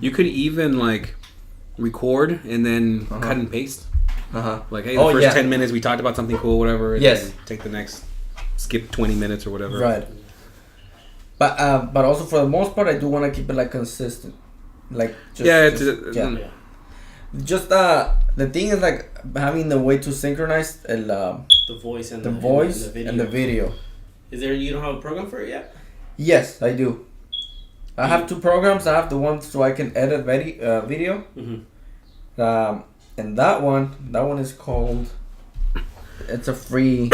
You could even like record and then cut and paste. Like, hey, the first 10 minutes we talked about something cool, whatever. And then take the next, skip 20 minutes or whatever. Right. But also for the most part, I do want to keep it like consistent. Like just the thing is like having the way to synchronize the voice and the video. Is there, you don't have a program for it yet? Yes, I do. I have two programs. I have the one so I can edit video. And that one is called. It's a free.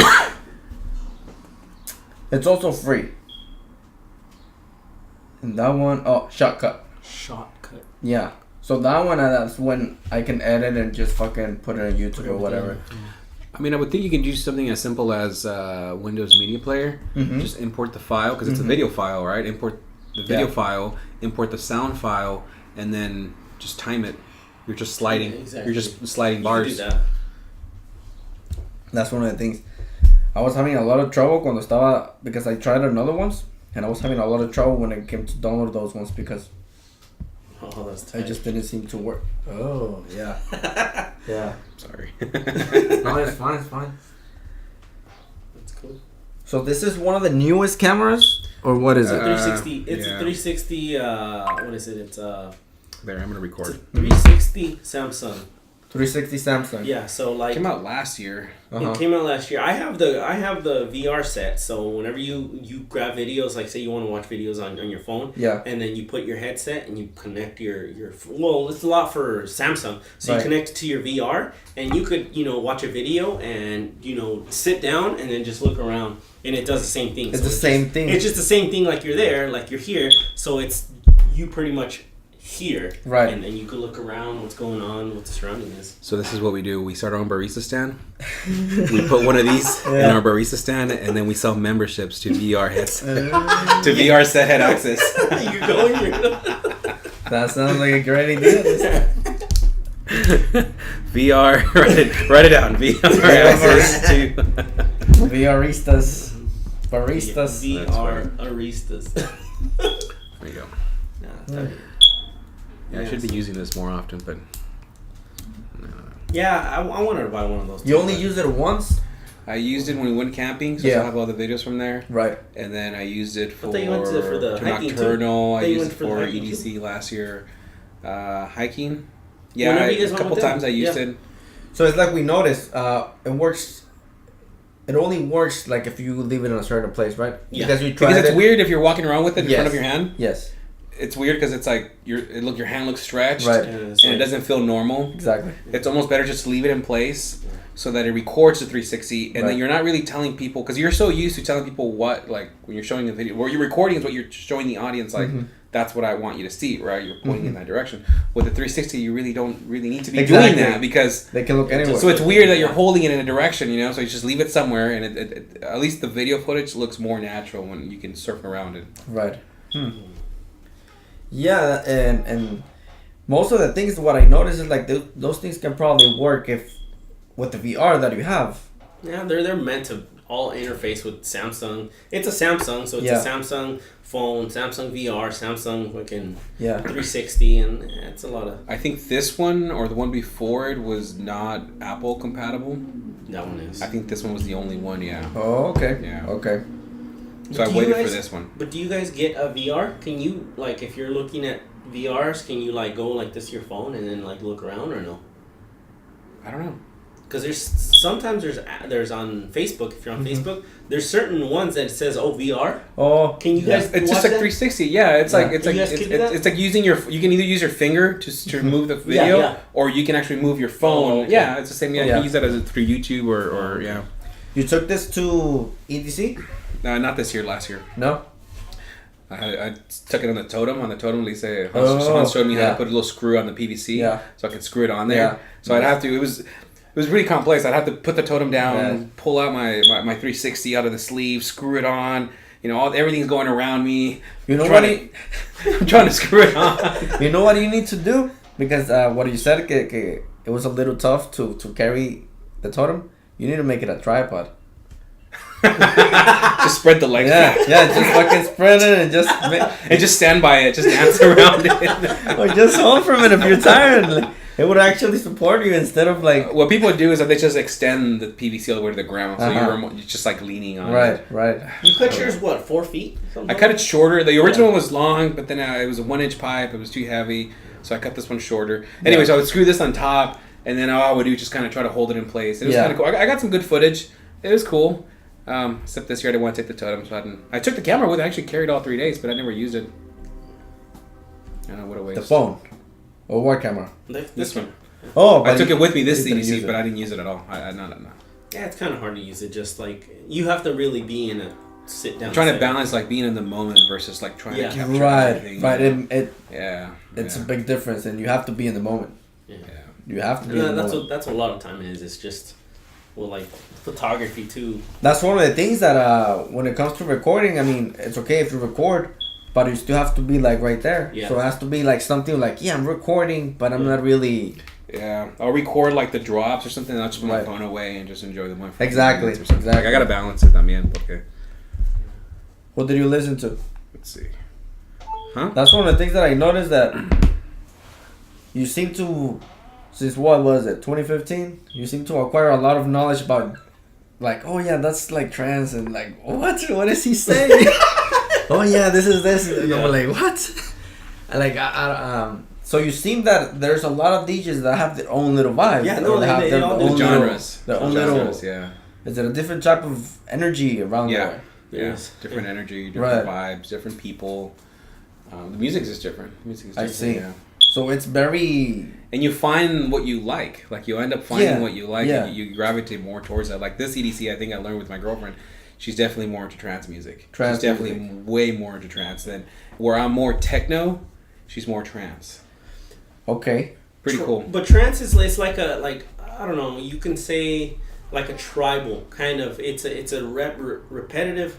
It's also free. And that one, Shotcut. Shotcut. Yeah. So that one, that's when I can edit and just fucking put it on YouTube or whatever. I mean, I would think you can do something as simple as Windows Media Player. Just import the file, because it's a video file, right? Import the video file, import the sound file, and then just time it. You're just sliding. You're just sliding bars. You can do that. That's one of the things. I was having a lot of trouble because I tried another ones, and I was having a lot of trouble when it came to download those ones because that's tight. it just didn't seem to work. Oh, yeah. Yeah. Sorry. No, it's fine. It's fine. That's cool. So this is one of the newest cameras, or what is it? 360. It's a 360. What is it? It's There, I'm gonna record. It's a 360 Samsung. 360 Samsung. Yeah, so like it came out last year. It came out last year. I have the VR set, so whenever you grab videos, like say you want to watch videos on your phone, and then you put your headset and you connect your well, it's a lot for Samsung. So you connect it to your VR, and you could watch a video and sit down and then just look around, and it does the same thing. It's the same thing. It's just the same thing, like you're there, like you're here. So it's you pretty much here, right? And you could look around, what's going on, what the surrounding is. So this is what we do. We start our own barista stand. We put one of these in our barista stand, and then we sell memberships to VR heads, to VR set head access. You're going. That sounds like a great idea. VR, write it down. VR access to VRistas, baristas, VR aristas. There you go. Yeah, I should be using this more often, but yeah, I wanted to buy one of those. You only used it once? I used it when we went camping, so I have all the videos from there. Right. And then I used it for the hiking Nocturnal. I used it for EDC last year. Hiking. Yeah, a couple times I used it. So it's like we noticed, it works. It only works like if you leave it in a certain place, right? Yeah. Because it's weird if you're walking around with it in front of your hand. Yes. It's weird because it's like your hand looks stretched, right, and it doesn't feel normal. Exactly. It's almost better just to leave it in place so that it records the 360, and then you're not really telling people, because you're so used to telling people what, like when you're showing a video, what you're recording is what you're showing the audience, like that's what I want you to see, right? You're pointing in that direction. With the 360, you really don't need to be doing that because they can look anywhere. So it's weird that you're holding it in a direction, so you just leave it somewhere, and it at least the video footage looks more natural when you can surf around it. Right. Yeah, and most of the things, what I noticed is like those things can probably work with the VR that you have. Yeah, they're meant to all interface with Samsung. It's a Samsung, so it's a Samsung phone, Samsung VR, Samsung fucking 360, and it's a lot of. I think this one or the one before it was not Apple compatible. That one is. I think this one was the only one. Yeah. Oh, okay. Yeah. Okay. So I waited for this one. But do you guys get a VR? Can you, like, if you're looking at VRs, can you, like, go like this to your phone and then, like, look around, or no? I don't know. Because sometimes there's on Facebook, if you're on Facebook, there's certain ones that says, VR. Oh. Can you guys It's just like 360. Yeah, it's like it's like using you can either use your finger to move the video, or you can actually move your phone. Oh, okay. Yeah, it's the same. Yeah, you can use that through YouTube or yeah. You took this to EDC? Not this year, last year. No? I took it on the totem. Hans showed me how to put a little screw on the PVC, so I could screw it on there. Yeah. So I'd have to. It was really complex. I'd have to put the totem down, pull out my 360 out of the sleeve, screw it on. Everything's going around me. I'm trying to screw it on. You know what you need to do? Because what you said, it was a little tough to carry the totem. You need to make it a tripod. Just spread the legs. Yeah, just fucking spread it and just and just stand by it, just dance around it. Or just hold from it if you're tired. Like, it would actually support you instead of like. What people do is that they just extend the PVC all the way to the ground, so you're just like leaning on it. Right. You cut yours 4 feet? I cut it shorter. The original was long, but then it was a 1-inch pipe. It was too heavy, so I cut this one shorter. Anyways, I would screw this on top, and then all I would do is just kind of try to hold it in place. It was kind of cool. I got some good footage. It was cool. Except this year I didn't want to take the totem, so I took the camera with it. I actually carried all 3 days, but I never used it. I don't know, what a waste. The phone. Or what camera? This one. Oh, I took it with me this CDC, but I didn't use it at all. No. Yeah, it's kind of hard to use it. Just like you have to really be in a sit down. I'm trying to balance like being in the moment versus like trying to capture everything. Right. It's a a big difference, and you have to be in the moment. Yeah. You have to be. In the moment. That's what a lot of time is. It's just like photography too. That's one of the things that when it comes to recording, I mean, it's okay if you record, but you still have to be like right there. Yeah. So it has to be like something like, I'm recording, but I'm not really. Yeah, I'll record like the drops or something. I'll just put my phone away and just enjoy the moment. Exactly. Like, I gotta balance it también. Okay. What did you listen to? Let's see. Huh? That's one of the things that I noticed that you seem to, since what was it, 2015? You seem to acquire a lot of knowledge about, like, oh yeah, that's like trance, and like, what is he saying? Oh yeah, this is this. And I'm like, what? And like, so you seem that there's a lot of DJs that have their own little vibe. Yeah, no, they all do genres. Their own little. Yeah. Is it a different type of energy around there? Yeah. Different energy, different vibes, different people. The music is just different. I see. Yeah. So it's very. And you find what you like. Like you end up finding what you like. Yeah. And you gravitate more towards that. Like this EDC, I think I learned with my girlfriend. She's definitely more into trance music. She's definitely way more into trance than where I'm more techno. She's more trance. Okay. Pretty cool. But trance is like I don't know. You can say like a tribal kind of. It's a repetitive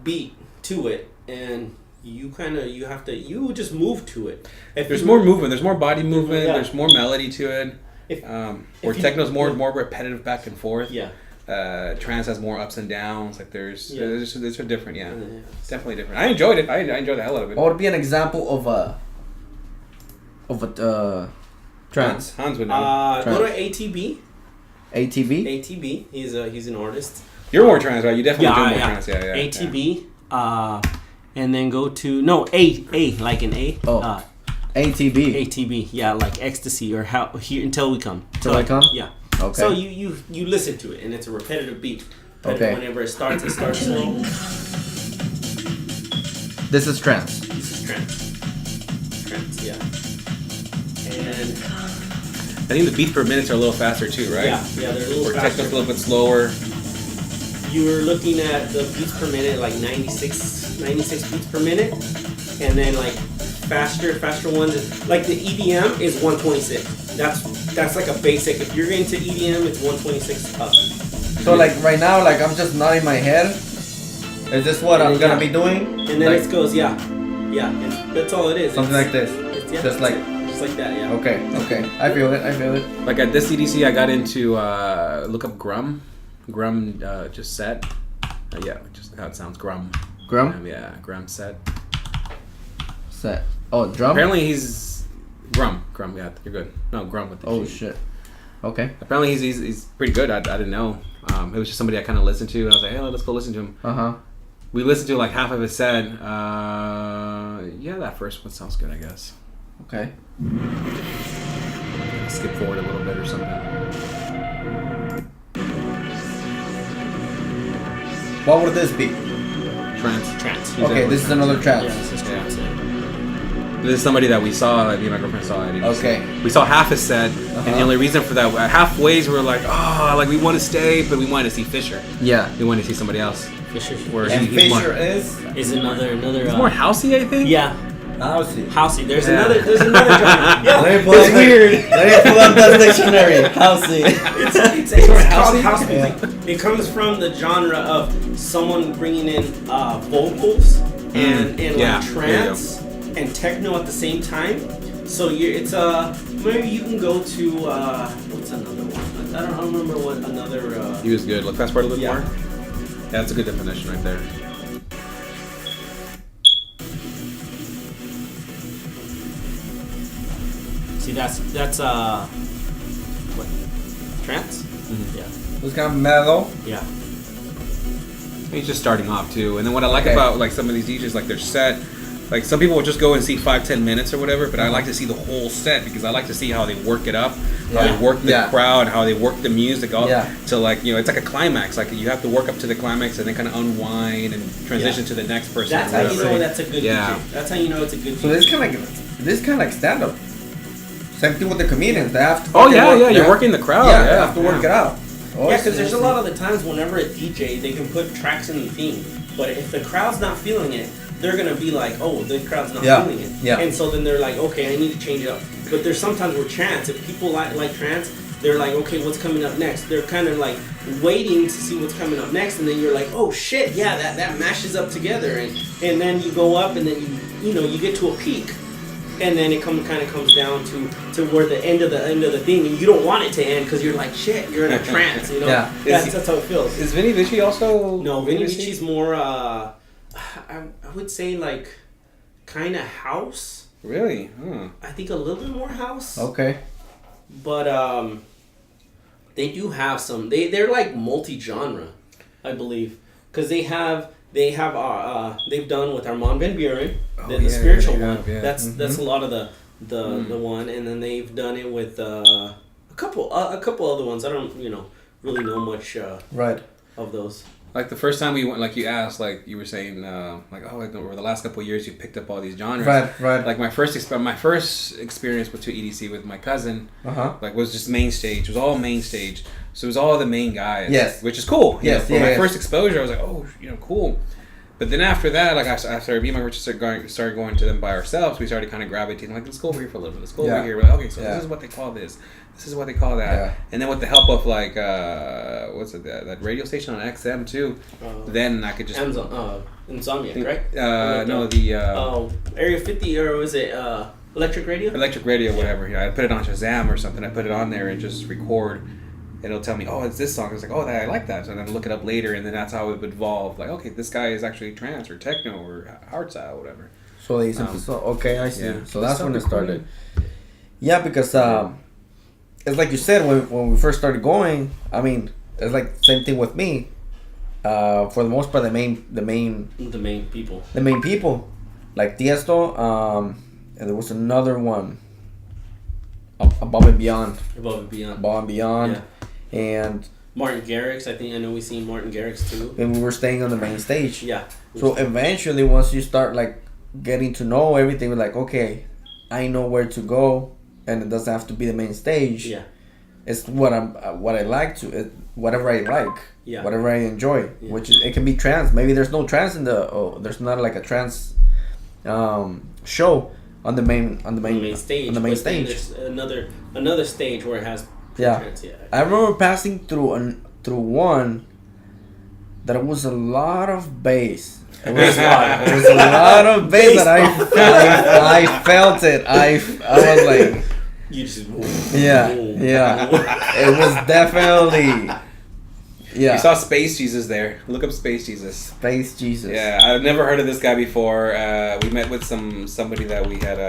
beat to it, and you just move to it. There's more movement. There's more body movement. Yeah. There's more melody to it. Where techno's more repetitive back and forth. Yeah. Trance has more ups and downs. Like there's different. Yeah. It's definitely different. I enjoyed it. I enjoyed the hell out of it. What would be an example of a trance? Hans would know. Go to ATB. ATB. ATB. He's an artist. You're more trance, right? You definitely do more trance. Yeah. ATB. And then go to A like an A. Oh. ATB. ATB. Yeah, like ecstasy or how here until we come. Till I come. Yeah. Okay. So you listen to it and it's a repetitive beat. But whenever it starts slow. This is trance. This is trance, yeah. And I think the beats per minute are a little faster too, right? Yeah, they're a little faster. Techno's a little bit slower. You're looking at the beats per minute, like 96 beats per minute, and then like faster ones is like the EDM is 126. That's like a basic. If you're into EDM, it's 126 up. So like right now, like I'm just nodding my head. Is this what I'm gonna be doing? And then it goes, yeah. That's all it is. Something like this. Just like that, yeah. Okay. I feel it. Like at this EDC, I got into look up Grum, just set. Just how it sounds, Grum. Grum. Yeah, Grum set. Set. Oh, drum. Apparently he's Grum. Yeah, you're good. No, Grum with the Oh G. shit. Okay. Apparently he's pretty good. I didn't know. It was just somebody I kind of listened to, and I was like, hey, let's go listen to him. We listened to like half of his set. That first one sounds good, I guess. Okay. Skip forward a little bit or something. What would this be? Trance. Okay, this is another trance. Yeah, this is trance. This is somebody that we saw, like me and my girlfriend saw it. Okay. We saw half his set, and the only reason for that, halfways we were like, we want to stay, but we wanted to see Fisher. Yeah. We wanted to see somebody else. Fisher. And Fisher is another. He's more housey, I think. Yeah. Housey. There's another genre. Yeah. Let me pull up weird. Let me pull up that dictionary. Housey. It's called house music. It comes from the genre of someone bringing in vocals and like trance and techno at the same time. So maybe you can go to what's another one? I don't remember what another. He was good. Let's fast forward a little more. That's a good definition right there. See, that's what, trance? Mm-hmm. Yeah. It was kind of mellow. Yeah. He's just starting off too, and then what I like about like some of these DJs, like their set, like some people will just go and see 5-10 minutes or whatever, but I like to see the whole set because I like to see how they work it up, how they work the crowd, how they work the music, all to like it's like a climax. Like you have to work up to the climax and then kind of unwind and transition to the next person. That's how you know that's a good DJ. That's how you know it's a good DJ. So this kind of like stand up. Same thing with the comedians. They have to. You're working the crowd. Yeah, they have to work it out. Yeah, because there's a lot of the times whenever a DJ, they can put tracks in the theme, but if the crowd's not feeling it, they're gonna be like, oh, the crowd's not feeling it. Yeah. And so then they're like, okay, I need to change it up. But there's sometimes where trance, if people like trance, they're like, okay, what's coming up next? They're kind of like waiting to see what's coming up next, and then you're like, oh shit, yeah, that mashes up together, and then you go up, and then you get to a peak. And then it comes down to where the end of the thing, and you don't want it to end because you're like, shit, you're in a trance, you know. Yeah. That's how it feels. Is Vinny Vici also? No, Vinny Vici's more. I would say like kind of house. Really? I think a little bit more house. Okay. But they do have some. They're like multi-genre, I believe, because they've done with Armand Van Buren, the spiritual one. Yeah. That's a lot of the one, and then they've done it with a couple other ones. I don't really know much of those. Like the first time we went, like you asked, like you were saying, over the last couple of years you picked up all these genres. Right. Like my first experience with EDC with my cousin, like was just main stage. It was all main stage. So it was all the main guys. Yes. Which is cool. Yes. For my first exposure, I was like, oh, cool. But then after that, like after me and my Richard started going to them by ourselves, we started kind of gravitating, like, let's go over here for a little bit. Let's go over here. We're like, okay, so this is what they call this. This is what they call that. Yeah. And then with the help of like, that radio station on XM too, then I could just... Insomnia, right? Area 50, or was it Electric Radio? Electric Radio, whatever. I put it on Shazam or something. I put it on there and just record. It'll tell me, oh, it's this song. It's like, oh, I like that. So then I look it up later, and then that's how it would evolve. Like, okay, this guy is actually trance or techno or hardstyle or whatever. So they okay, I see. Yeah. So that's when it started. Yeah, because it's like you said, when we first started going, I mean, it's like same thing with me. For the most part, the main people, like Tiesto, and there was another one, Above and Beyond. Yeah. And Martin Garrix, I know we seen Martin Garrix too. And we were staying on the main stage. Yeah. So eventually, once you start like getting to know everything, we're like, okay, I know where to go, and it doesn't have to be the main stage. Yeah. It's what I like to, whatever I like. Yeah. Whatever I enjoy, which is, it can be trance. Maybe there's no trance in there's not like a trance show on the main stage. On the main stage. There's another stage where it has trance. Yeah. I remember passing through one that it was a lot of bass. It was a lot of bass that I felt it. I was like, you just yeah. It was definitely. Yeah. You saw Space Jesus there. Look up Space Jesus. Space Jesus. Yeah, I've never heard of this guy before. We met with somebody that we had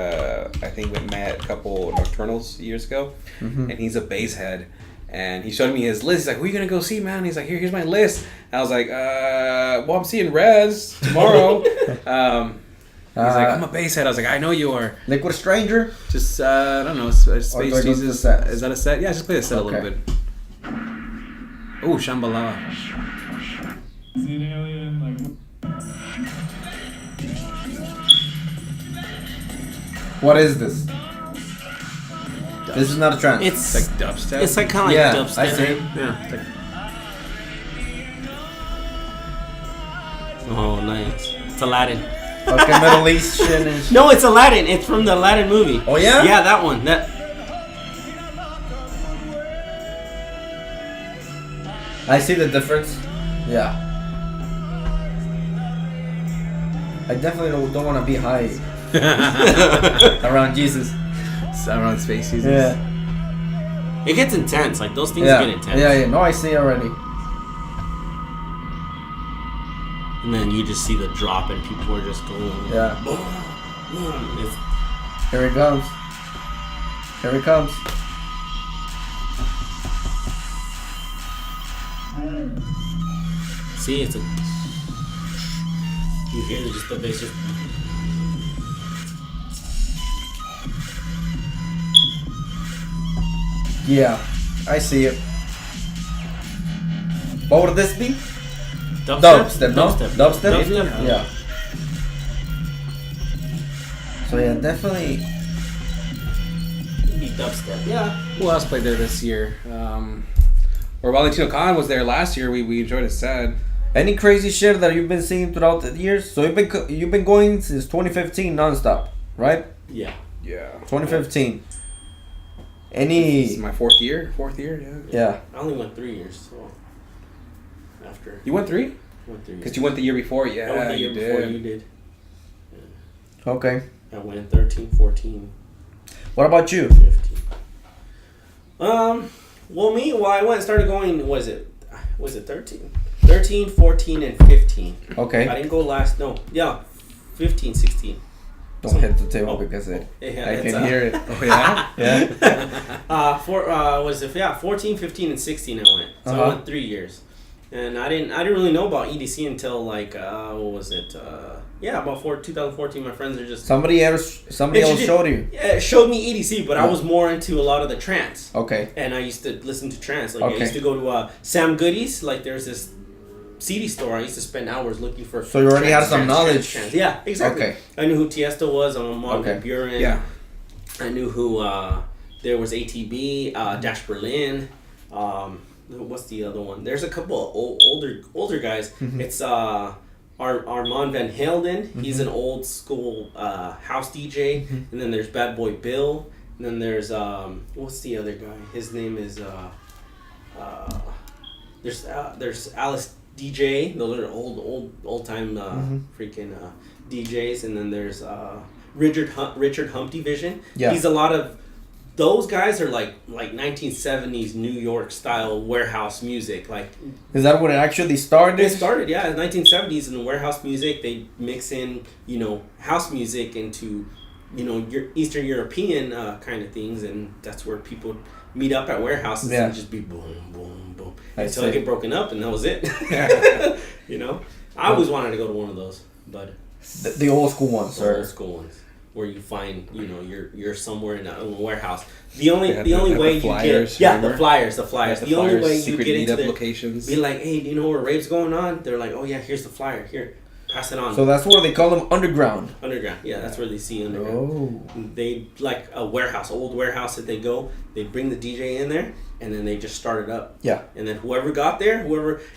I think we met a couple Nocturnals years ago, and he's a bass head. And he showed me his list. He's like, "Who are you gonna go see, man?" He's like, "Here's my list." And I was like, "Well, I'm seeing Rez tomorrow." He's like, "I'm a bass head." I was like, "I know you are." Liquid Stranger. Just I don't know. Space Jesus. Is that a set? Yeah, just play the set a little bit. Oh, Shambhala. What is this? This is not a trance. It's like dubstep. It's like kind of like dubstep. I see. Yeah. Oh, nice. It's Aladdin. Okay, Middle Eastern. No, it's Aladdin. It's from the Aladdin movie. Oh yeah. Yeah, that one. I see the difference. Yeah. I definitely don't want to be high around Jesus. Around Space Jesus. Yeah. It gets intense. Like those things get intense. Yeah. No, I see already. and then you just see the drop, and people are just going, yeah, boom, boom. Here it comes. Here it comes. See, it's a. You hear just the bass just. Yeah, I see it. What would this be? Dubstep, no? Dubstep? Dubstep? Yeah. So yeah, definitely. Be dubstep. Yeah. Who else played there this year? Or Valentino Khan was there last year. We enjoyed his set. Any crazy shit that you've been seeing throughout the years? So you've been going since 2015 nonstop, right? Yeah. Yeah. 2015. Any? This is my fourth year. Yeah. I only went 3 years, so after. You went 3? I went 3 years. Because you went the year before. Yeah, I went the year before you did. Yeah. Okay. I went 13, 14. What about you? 15. Well, I went and started going. Was it 13? 13, 14, and 15. Okay. I didn't go last. No. Yeah. 15, 16. Don't hit the table because I can hear it. Oh yeah. Yeah. 14, 15, and 16 I went. So I went 3 years. And I didn't really know about EDC until like what was it? About 2014. My friends are just somebody else showed you. Yeah, it showed me EDC, but I was more into a lot of the trance. Okay. And I used to listen to trance. Like I used to go to Sam Goody's. Like there's this CD store. I used to spend hours looking for. So you already had some knowledge. Trance. Yeah, exactly. Okay. I knew who Tiesto was. I'm on Van Buren. Yeah. I knew who there was ATB, Dash Berlin. What's the other one? There's a couple of older guys. Mm-hmm. It's Armand Van Helden. Mm-hmm. He's an old school house DJ. Mm-hmm. And then there's Bad Boy Bill. And then there's what's the other guy? His name is there's Alice DJ. Those are old time freaking DJs. And then there's Richard Humpty Vision. Yeah. He's a lot of. Those guys are like 1970s New York style warehouse music. Like, is that when it actually started? It started, yeah, in the 1970s in the warehouse music. They mix in, house music into, your Eastern European kind of things, and that's where people meet up at warehouses and just be boom, boom, boom until it get broken up, and that was it. I always wanted to go to one of those, but the old school ones, the old school ones. Where you find, you're somewhere in a warehouse. The only way you get the flyers. The only way you get into their locations. Be like, hey, do you know where rave's going on? They're like, oh yeah, here's the flyer. Here, pass it on. So that's where they call them underground. Underground, yeah, that's where they see underground. Oh. They like a warehouse, old warehouse that they go. They bring the DJ in there, and then they just start it up. Yeah. And then whoever got there,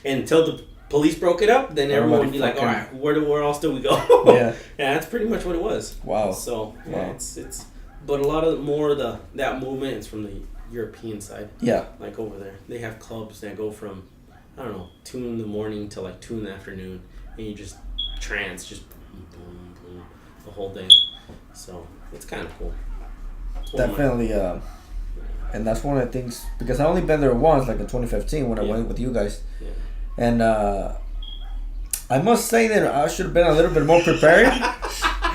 until the police broke it up, then everyone would be like, all right, where else do we go? Yeah, that's pretty much what it was. Wow. So it's but a lot of more of that movement is from the European side. Yeah, like over there they have clubs that go from 2 in the morning to like 2 in the afternoon, and you just trance, just boom, boom, boom, the whole day. So it's kind of cool. Definitely, and that's one of the things, because I only been there once, like in 2015 when I went with you guys. Yeah. And I must say that I should have been a little bit more prepared.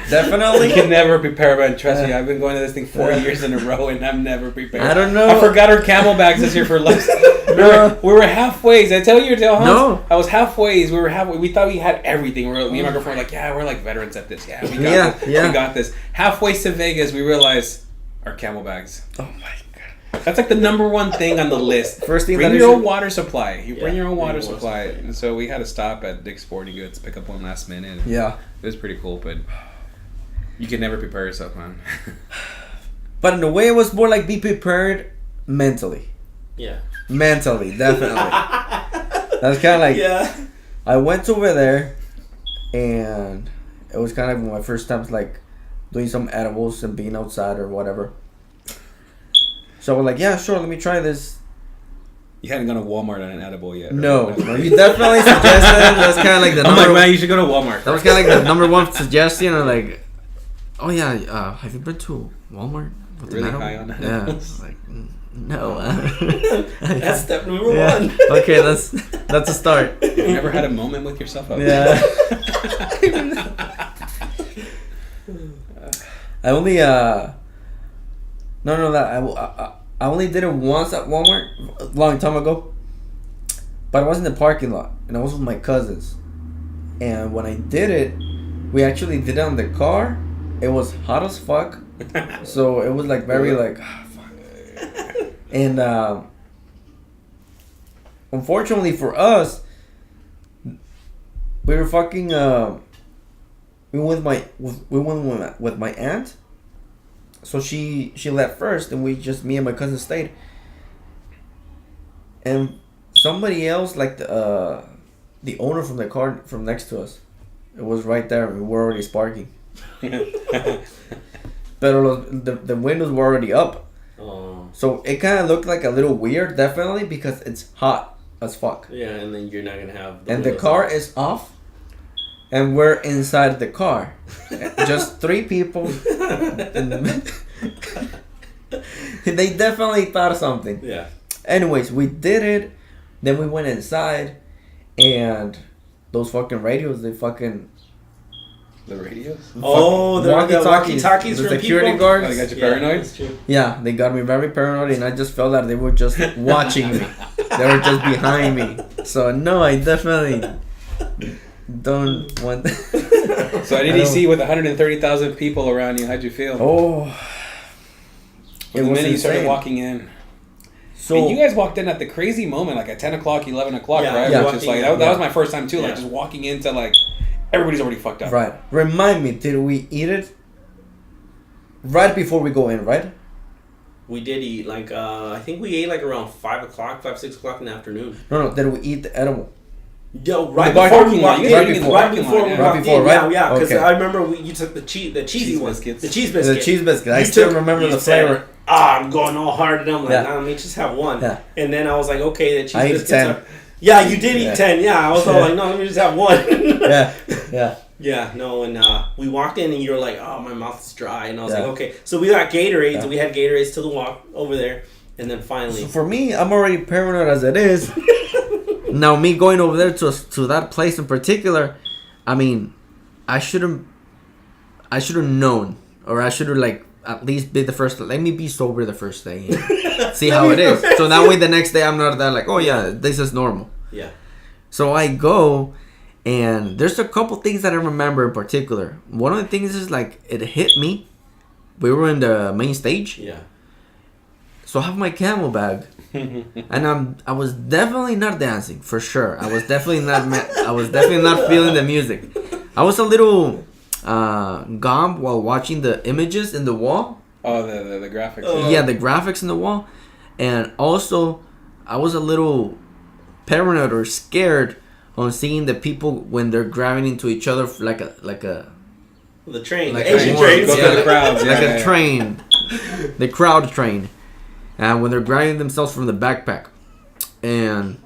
Definitely. You can never prepare, man. Trust me, I've been going to this thing 4 years in a row, and I'm never prepared. I don't know. I forgot our camel bags this year for lunch. We were halfway. Did I tell you? Hans? No. I was halfway. We were halfway. We thought we had everything. Me and my girlfriend were like, we're like veterans at this. Yeah, we got this. Yeah. We got this. Halfway to Vegas, we realized our camel bags. Oh, my God. That's like the number one thing on the list. First thing, bring your own water supply. You bring your own water supply. And so we had to stop at Dick's Sporting Goods, pick up one last minute. Yeah. It was pretty cool, but you can never prepare yourself, man. But in a way, it was more like be prepared mentally. Yeah. Mentally, definitely. That's kind of like... Yeah. I went over there, and it was kind of my first time, like, doing some edibles and being outside or whatever. So we're like, yeah, sure, let me try this. You hadn't gone to Walmart on an edible yet. No, you definitely suggested. That's kind of like the number. I'm like, man, you should go to Walmart. That was kind of like the number one suggestion. I'm like, oh yeah, have you been to Walmart with really an edible? high on that? Yeah, like No. That's step number one. Okay, that's a start. You've never had a moment with yourself? Yeah. I only no that I only did it once at Walmart a long time ago, but I was in the parking lot and I was with my cousins, and when I did it, we actually did it on the car. It was hot as fuck, so it was like very like fuck. And unfortunately for us, we were fucking we went with my aunt. So she left first, and me and my cousin stayed. And somebody else, like the owner from the car from next to us, it was right there. We were already sparking. But the windows were already up. Oh. So it kind of looked like a little weird, definitely, because it's hot as fuck. Yeah, and then you're not gonna have. The car is off, and we're inside the car, just 3 people. They definitely thought of something. Yeah. Anyways, we did it. Then we went inside, and those fucking radios, they fucking. The radios? Oh, the walkie-talkies the from security people? guards. Oh, they got you paranoid? Yeah, yeah, they got me very paranoid, and I just felt that they were just watching me. They were just behind me. So no, I definitely don't want. So at EDC with 130,000 people around you, how'd you feel? Oh, the minute you started walking in. So and you guys walked in at the crazy moment, like at 10 o'clock, 11 o'clock, right? Yeah. Which is like that was my first time too, like just walking into like everybody's already fucked up. Right. Remind me, did we eat it right before we go in, right? We did eat, like, I think we ate like around 5, 6 o'clock in the afternoon. No, did we eat the edible? Yo, right before we walked in. Right before we walked in. Yeah, because I remember you took the cheesy ones. Biscuits. The cheese biscuit. The cheese biscuit. I still remember the flavor. I'm going all hard, and I'm like, nah, let me just have one. Yeah. And then I was like, okay, the cheese I biscuits ate 10. are... Yeah, you did eat 10. Yeah, I was all like, no, let me just have one. Yeah. Yeah, no, and we walked in, and you were like, oh, my mouth is dry. And I was like, okay. So we got Gatorades, and we had Gatorades to the walk over there. And then finally... So for me, I'm already paranoid as it is. Now, me going over there to that place in particular, I mean, I should have known, or I should have, like, at least be the first. Let me be sober the first day. See how it is. So that way the next day I'm not that like, oh yeah, this is normal. Yeah. So I go, and there's a couple things that I remember in particular. One of the things is like, it hit me. We were in the main stage. Yeah. So I have my camel bag. And I was definitely not dancing, for sure. I was definitely not feeling the music. I was a little gone while watching the images in the wall. Oh, the graphics. Yeah, the graphics in the wall. And also, I was a little paranoid or scared on seeing the people when they're grabbing into each other like a the train, like Asian trains, the crowds, like a train, the crowd train. And when they're grabbing themselves from the backpack, and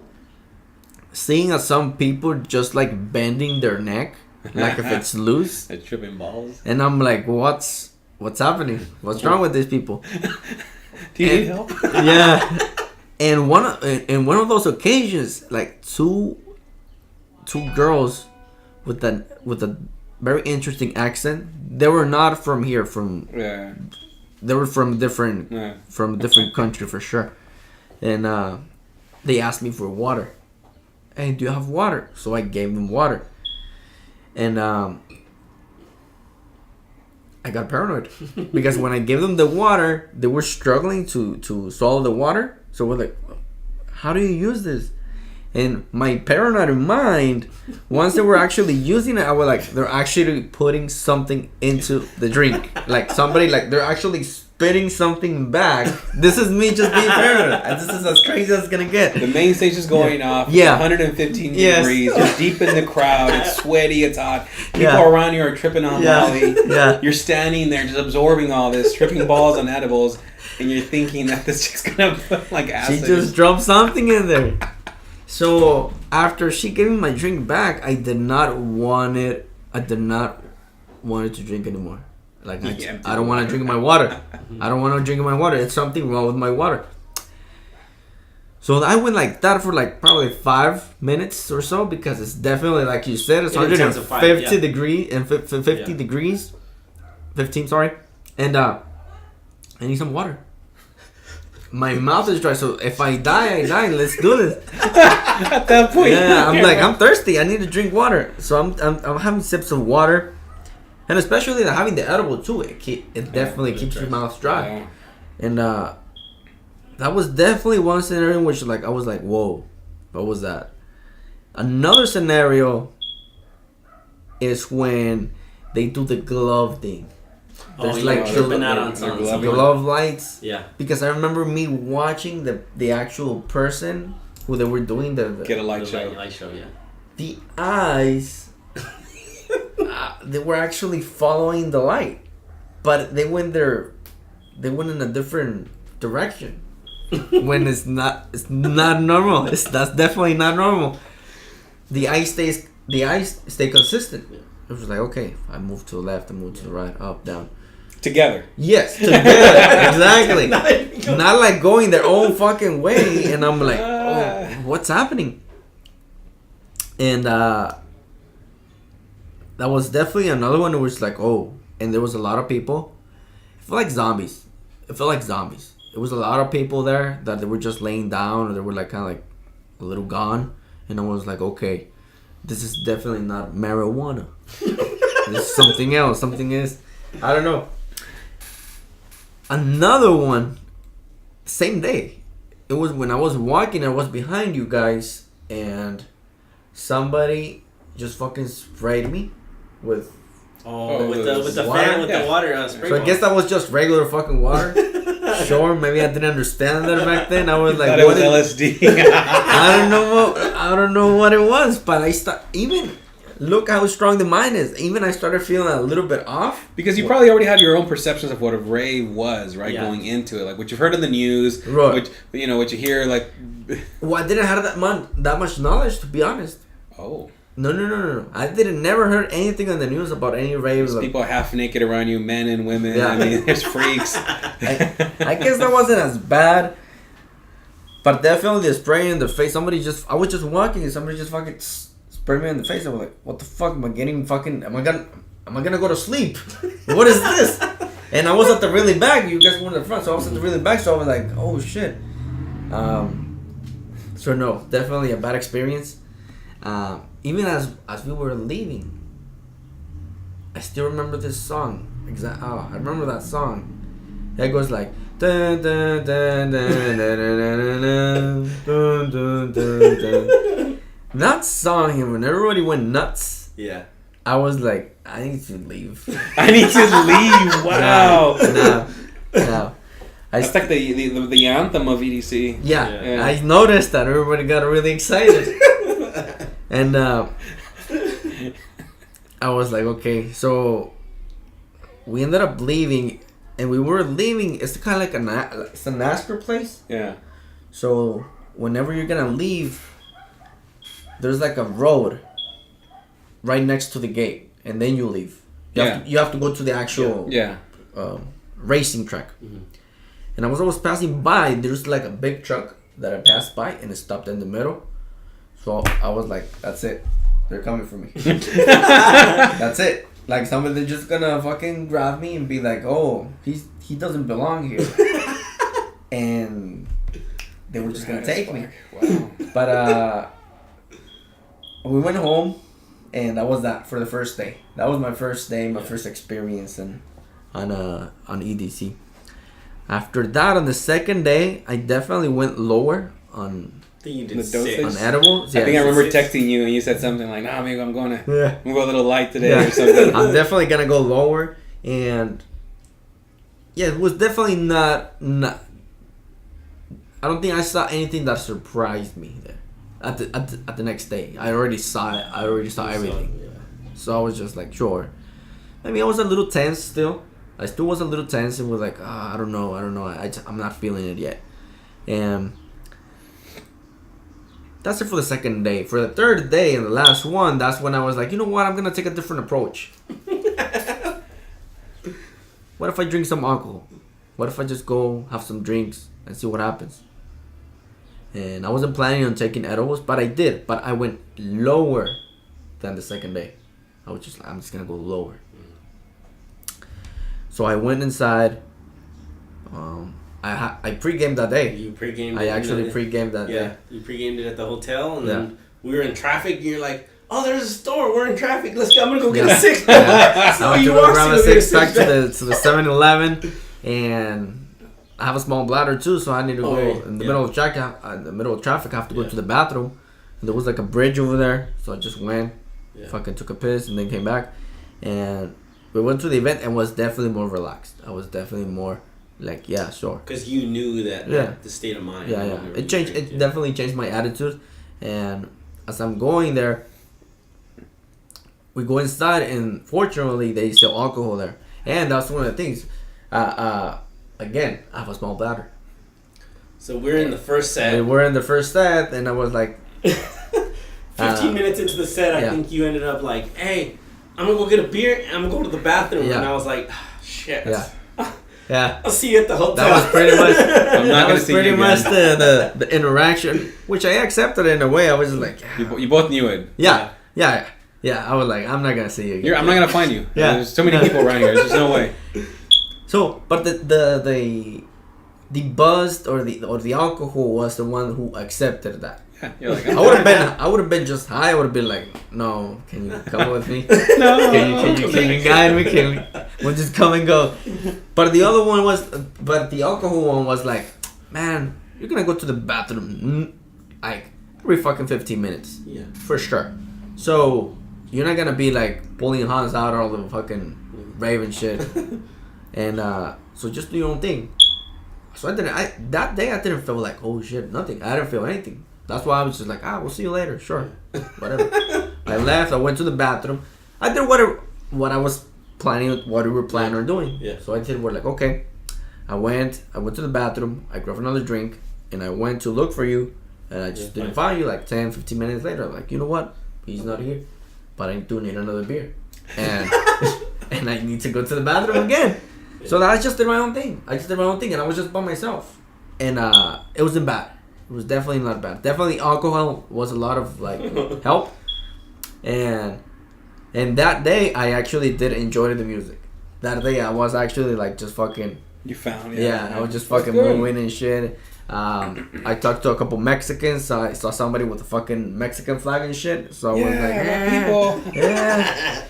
seeing some people just like bending their neck, like if it's loose, they're tripping balls. and I'm like, what's happening? What's wrong with these people? Do you need help? Yeah, and one of those occasions, like two girls with a very interesting accent. They were not from here. They were from different country for sure, and they asked me for water. Hey, do you have water? So I gave them water, and I got paranoid because when I gave them the water, they were struggling to swallow the water. So we're like, how do you use this? And my paranoid mind, once they were actually using it, I was like, they're actually putting something into the drink. Like somebody, like they're actually spitting something back. This is me just being paranoid. And this is as crazy as it's going to get. The main stage is going off. Yeah. 115 degrees. You're deep in the crowd. It's sweaty. It's hot. People around you are tripping on Molly. Yeah. You're standing there just absorbing all this, tripping balls on edibles. And you're thinking that this chick's going to put like acid. She just dropped something in there. So after she gave me my drink back, I did not want it to drink anymore. Like I don't want to drink my water. I don't want to drink my water. It's something wrong with my water. So I went like that for like probably 5 minutes or so because it's definitely like you said, it's 150 degrees and 50 degrees, 15 sorry, and I need some water. My mouth is dry, so if I die, I die. Let's do this. At that point, yeah, I'm thirsty. I need to drink water. So I'm having sips of water, and especially having the edible too. It definitely keeps your mouth dry, and that was definitely one scenario in which like I was like, whoa, what was that? Another scenario is when they do the glove thing. There's glove lights. Yeah. Because I remember me watching the actual person who they were doing the get a light show. Light show, yeah. The eyes, they were actually following the light, but they went in a different direction. When it's not normal. That's definitely not normal. The eyes stay consistent. It was like, okay, I move to the left, I move to the right, up, down. Together. Yes, together. Exactly. Not like going their own fucking way, and I'm like, oh, what's happening? And that was definitely another one that was like, oh, and there was a lot of people. It felt like zombies. It was a lot of people there that they were just laying down, or they were like kind of like a little gone, and I was like, okay, this is definitely not marijuana. This is something else. Something is, I don't know. Another one, same day. It was when I was walking. I was behind you guys, and somebody just fucking sprayed me with. With the fan, with the water spray. So I guess that was just regular fucking water. Sure, maybe I didn't understand that back then. I was like, "What is LSD?" I don't know what it was, but look how strong the mind is. Even I started feeling a little bit off because you probably already had your own perceptions of what a rave was, right? Yeah. Going into it, like what you've heard in the news, right? What you hear, like. Well, I didn't have that much knowledge, to be honest. Oh. No. I never heard anything on the news about any raves. There's people half naked around you, men and women. Yeah. I mean, there's freaks. I guess that wasn't as bad. But definitely the spray in the face. I was just walking and somebody just fucking sprayed me in the face. I was like, what the fuck? Am I gonna go to sleep? What is this? And I was at the really back. You guys were in the front, so I was at the really back. So I was like, oh shit. So no, definitely a bad experience. Even as we were leaving, I still remember this song. I remember that song. It goes like dun, dun, dun, dun, dun, dun, dun, dun, dun, dun. That song, and when everybody went nuts, yeah, I was like, I need to leave. Wow. No. That's like the anthem of EDC. Yeah, I noticed that everybody got really excited. And I was like, okay, so we ended up leaving, and we were leaving. It's kind of like it's a NASCAR place. Yeah. So whenever you're gonna leave, there's like a road right next to the gate, and then you leave. You have to go to the actual racing track. Mm-hmm. And I was always passing by. There's like a big truck that I passed by, and it stopped in the middle. So I was like, that's it. They're coming for me. That's it. Like somebody's just gonna fucking grab me and be like, oh, he doesn't belong here. And they were just gonna take me. Wow. But we went home, and that was that for the first day. That was my first day, my first experience on EDC. After that, on the second day, I definitely went lower on you did the dosage on edibles. I think I remember texting you and you said something like, "Nah, maybe I'm going to go a little light today or something." I'm definitely gonna go lower, and it was definitely not. I don't think I saw anything that surprised me there. At the next day, I already saw it. I already saw everything. So I was just like, sure. Maybe I was a little tense still. I still was a little tense and was like, I don't know. I'm not feeling it yet. And that's it for the second day. For the third day and the last one, that's when I was like, you know what? I'm going to take a different approach. What if I drink some alcohol? What if I just go have some drinks and see what happens? And I wasn't planning on taking edibles, but I did. But I went lower than the second day. I was just like, I'm just gonna go lower. So I went inside. I pre-gamed that day. You pre-gamed. I actually pre-gamed that day. Yeah, you pre-gamed it at the hotel, and then we were in traffic. And you're like, "Oh, there's a store. We're in traffic. Let's go. I'm gonna go get a six." So I went to go grab a six-pack to the 7-Eleven, and I have a small bladder too, so I need to go in the middle of traffic. I have to go to the bathroom. And there was like a bridge over there, so I just went, fucking took a piss, and then came back, and we went to the event and was definitely more relaxed. I was definitely more like, yeah, sure. Because you knew that the state of mind. Yeah. It changed. It definitely changed my attitude, and as I'm going there, we go inside, and fortunately they sell alcohol there, and that's one of the things. Again, I have a small bladder. So we're in the first set. And I was like, 15 minutes into the set, I think you ended up like, "Hey, I'm gonna go get a beer and I'm gonna go to the bathroom." And I was like, "Shit." Yeah. I'll see you at the hotel. That was pretty much. I'm not gonna see you again. The interaction, which I accepted in a way. I was just like, you both knew it. Yeah. I was like, I'm not gonna see you again. I'm not gonna find you. Yeah. There's so many people around here. There's no way. So, but the buzz or the alcohol was the one who accepted that. Yeah, you're like, I would have been just high. I would have been like, no, can you come with me? No. Can you guide me? We'll just come and go. But the other one the alcohol one was like, man, you're gonna go to the bathroom like every fucking 15 minutes. Yeah. For sure. So you're not gonna be like pulling Hans out all the fucking rave and shit. And so just do your own thing. So that day I didn't feel like, oh shit, nothing. I didn't feel anything. That's why I was just like, we'll see you later. Sure. Whatever. I left. I went to the bathroom. I did what I was planning, what we were planning on doing. Yeah. So I did, we're like, okay. I went to the bathroom. I grabbed another drink. And I went to look for you. And I just didn't find you. Like 10, 15 minutes later, I'm like, you know what? He's not here. But I do need another beer. And and I need to go to the bathroom again. So I just did my own thing. And I was just by myself. And it wasn't bad. It was definitely not bad. Definitely alcohol was a lot of like help. And that day I actually did enjoy the music. That day I was actually like just fucking. You found it. Yeah, I was just fucking moving and shit. I talked to a couple Mexicans. I saw somebody with a fucking Mexican flag and shit. So I was like, people. Yeah.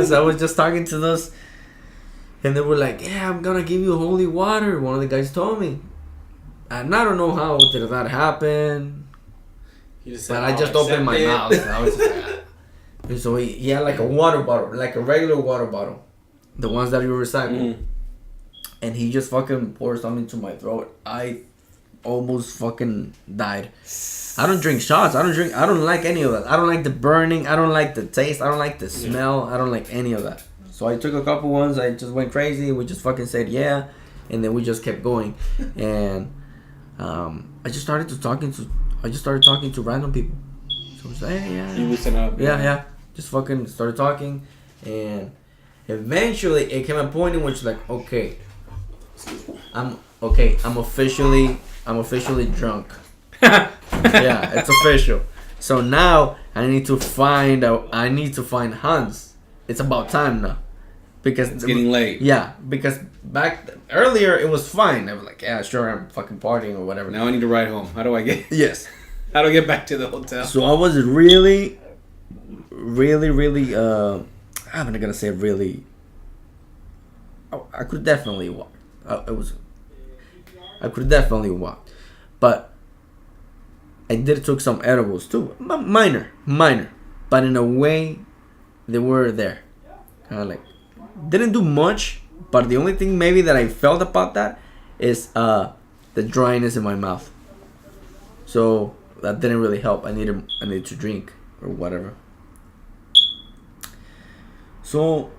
So I was just talking to those. And they were like, yeah, I'm gonna give you holy water. One of the guys told me. And I don't know how did that happen. But I just opened my mouth. I was just like, and so he had like a water bottle, like a regular water bottle. The ones that you recycle. Mm-hmm. And he just fucking poured something into my throat. I almost fucking died. I don't drink shots. I don't like any of that. I don't like the burning. I don't like the taste. I don't like the smell. I don't like any of that. So I took a couple ones. I just went crazy. We just fucking said yeah. And then we just kept going. And I just started talking to random people. So I was like, hey, yeah. You listen up. Yeah. Just fucking started talking. And eventually it came a point in which like, okay, I'm officially drunk. Yeah, it's official. So now I need to find Hans. It's about time now. Because it's getting late. Yeah, because earlier it was fine. I was like, yeah, sure, I'm fucking partying or whatever. Now I need to ride home. How do I get? Yes. How do I get back to the hotel? So I was really, I'm not gonna say really. I could definitely walk. I could definitely walk, but I did took some edibles too. Minor, but in a way, they were there. Kind of like didn't do much, but the only thing maybe that I felt about that is the dryness in my mouth. So that didn't really help. I needed to drink or whatever. So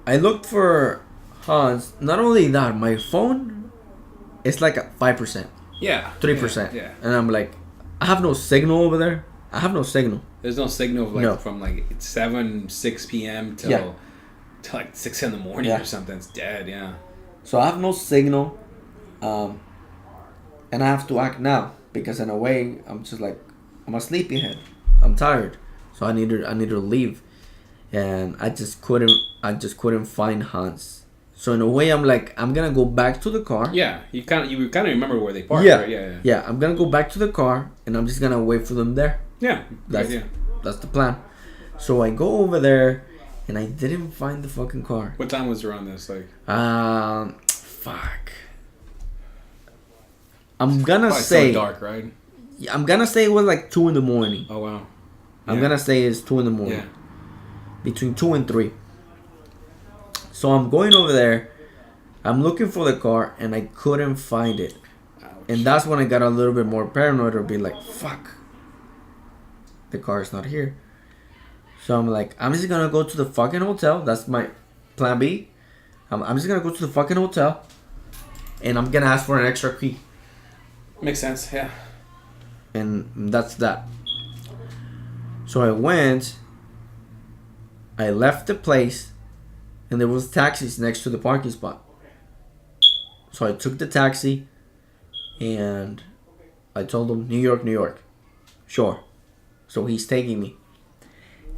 I looked for Hans. Not only that, my phone is like at 5%. Yeah. 3%. Yeah. And I'm like, I have no signal over there. I have no signal. There's no signal from like 6 p.m. till like 6 in the morning or something. It's dead. Yeah. So I have no signal. And and I have to act now because in a way I'm just like I'm a sleepyhead. I'm tired, so I need to leave, and I just couldn't find Hans. So in a way I'm like I'm gonna go back to the car. Yeah, you kind of remember where they parked, right? Yeah. I'm gonna go back to the car and I'm just gonna wait for them there. Yeah, that's the plan. So I go over there, and I didn't find the fucking car. What time was around this? Like, fuck. I'm gonna say so dark, right? I'm gonna say it was like 2 a.m. Oh wow. Yeah. I'm gonna say it's 2 a.m. Yeah. Between 2 and 3. So I'm going over there. I'm looking for the car, and I couldn't find it. Ouch. And that's when I got a little bit more paranoid, or be like, fuck. The car is not here. So I'm like, I'm just gonna go to the fucking hotel. That's my plan B. I'm just gonna go to the fucking hotel, and I'm gonna ask for an extra key. Makes sense, yeah. And that's that. So I went. I left the place, and there was taxis next to the parking spot. So I took the taxi, and I told him, New York, New York. Sure. So he's taking me.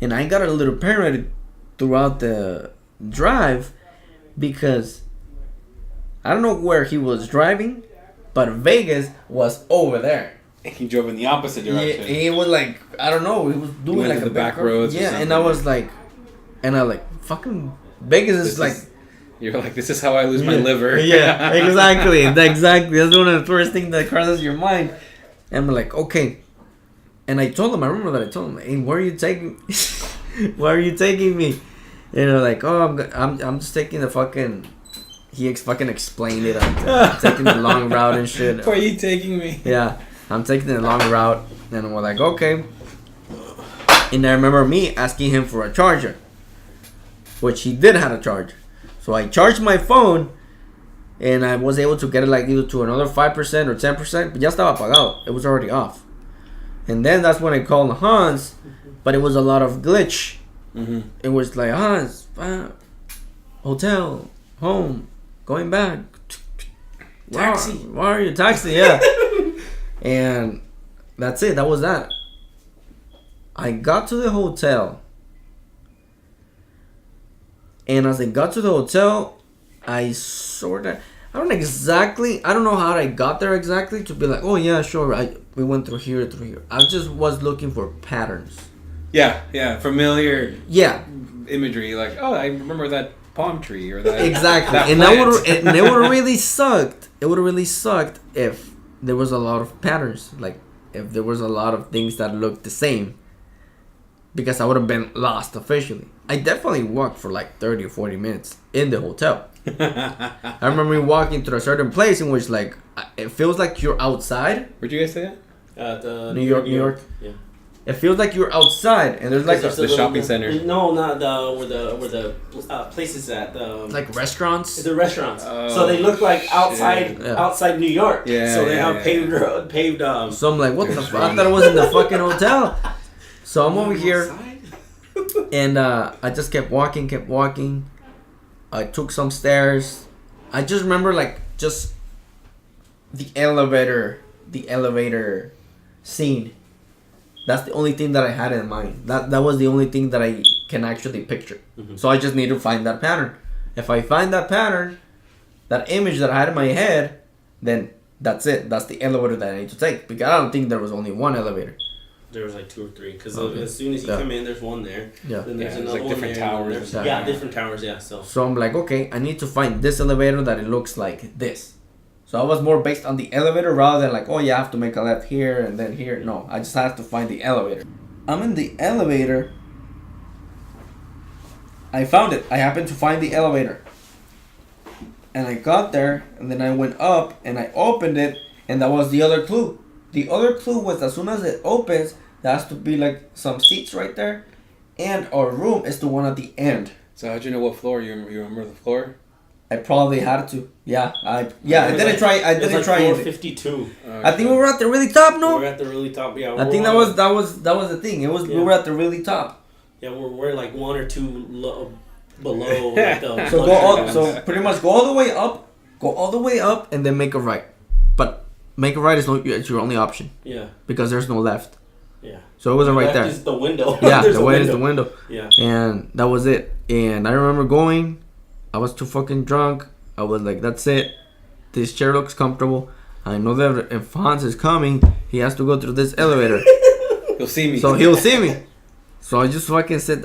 And I got a little paranoid throughout the drive because I don't know where he was driving, but Vegas was over there. He drove in the opposite direction. Yeah, he was like, I don't know, he was doing like the back roads. Yeah, and I was like, fucking Vegas is like. You're like, this is how I lose my liver. Yeah, exactly. That's one of the first things that crosses your mind. And I'm like, okay. And I told him, I remember that I told him, hey, where are you taking where are you taking me? And they're like, oh, I'm just taking the fucking, he fucking explained it. I'm taking the long route and shit. Where are you taking me? Yeah, I'm taking the long route. And we're like, okay. And I remember me asking him for a charger, which he did have a charger. So I charged my phone, and I was able to get it like either to another 5% or 10%, but ya estaba apagado. It was already off. And then that's when I called Hans, but it was a lot of glitch. Mm-hmm. It was like, Hans, hotel, home, going back. Taxi. Why are you? Taxi, yeah. And that's it. That was that. I got to the hotel. And as I got to the hotel, I don't know how I got there exactly to be like, oh yeah, sure, we went through here. I just was looking for patterns. Yeah, familiar. Yeah. Imagery, like, oh, I remember that palm tree or that. Exactly, that and it would have really sucked. It would have really sucked if there was a lot of patterns, like if there was a lot of things that looked the same, because I would have been lost officially. I definitely walked for like 30 or 40 minutes in the hotel. I remember walking to a certain place in which like it feels like you're outside. Where'd you guys say that? New York. Yeah. It feels like you're outside, and there's like the shopping center. No, not where the places at. Like restaurants. The restaurants. So they look like outside New York. Yeah. So they have paved. So I'm like, what the fuck? I thought it was in the fucking hotel. So I'm over here, and I just kept walking. I took some stairs. I just remember like just the elevator scene. That's the only thing that I had in mind. That was the only thing that I can actually picture. Mm-hmm. So I just need to find that pattern. If I find that pattern, that image that I had in my head, then that's it. That's the elevator that I need to take. Because I don't think there was only one elevator. There was like 2 or 3. Because as soon as you come in, there's one there. Yeah. Then there's another like one different there. Towers. Different towers. Yeah. So I'm like, okay, I need to find this elevator that it looks like this. So I was more based on the elevator rather than like, oh, you have to make a left here and then here. No, I just have to find the elevator. I'm in the elevator. I found it. I happened to find the elevator. And I got there, and then I went up, and I opened it, and that was the other clue. The other clue was as soon as it opens, there has to be like some seats right there, and our room is the one at the end. So how'd you know what floor? You remember the floor? I probably had to. Yeah. I didn't try. 452. I think we were at the really top. No. We were at the really top. Yeah. I think that was the thing. It was we were at the really top. Yeah, we're like 1 or 2 below. Like the so pretty much go all the way up, and then make a right. But make a right is it's your only option. Yeah. Because there's no left. Yeah. So it wasn't right there. Is the window. Yeah, the way is the window. Yeah. And that was it. And I remember going. I was too fucking drunk. I was like, that's it. This chair looks comfortable. I know that if Hans is coming, he has to go through this elevator. He'll see me. So he'll see me. So I just fucking said,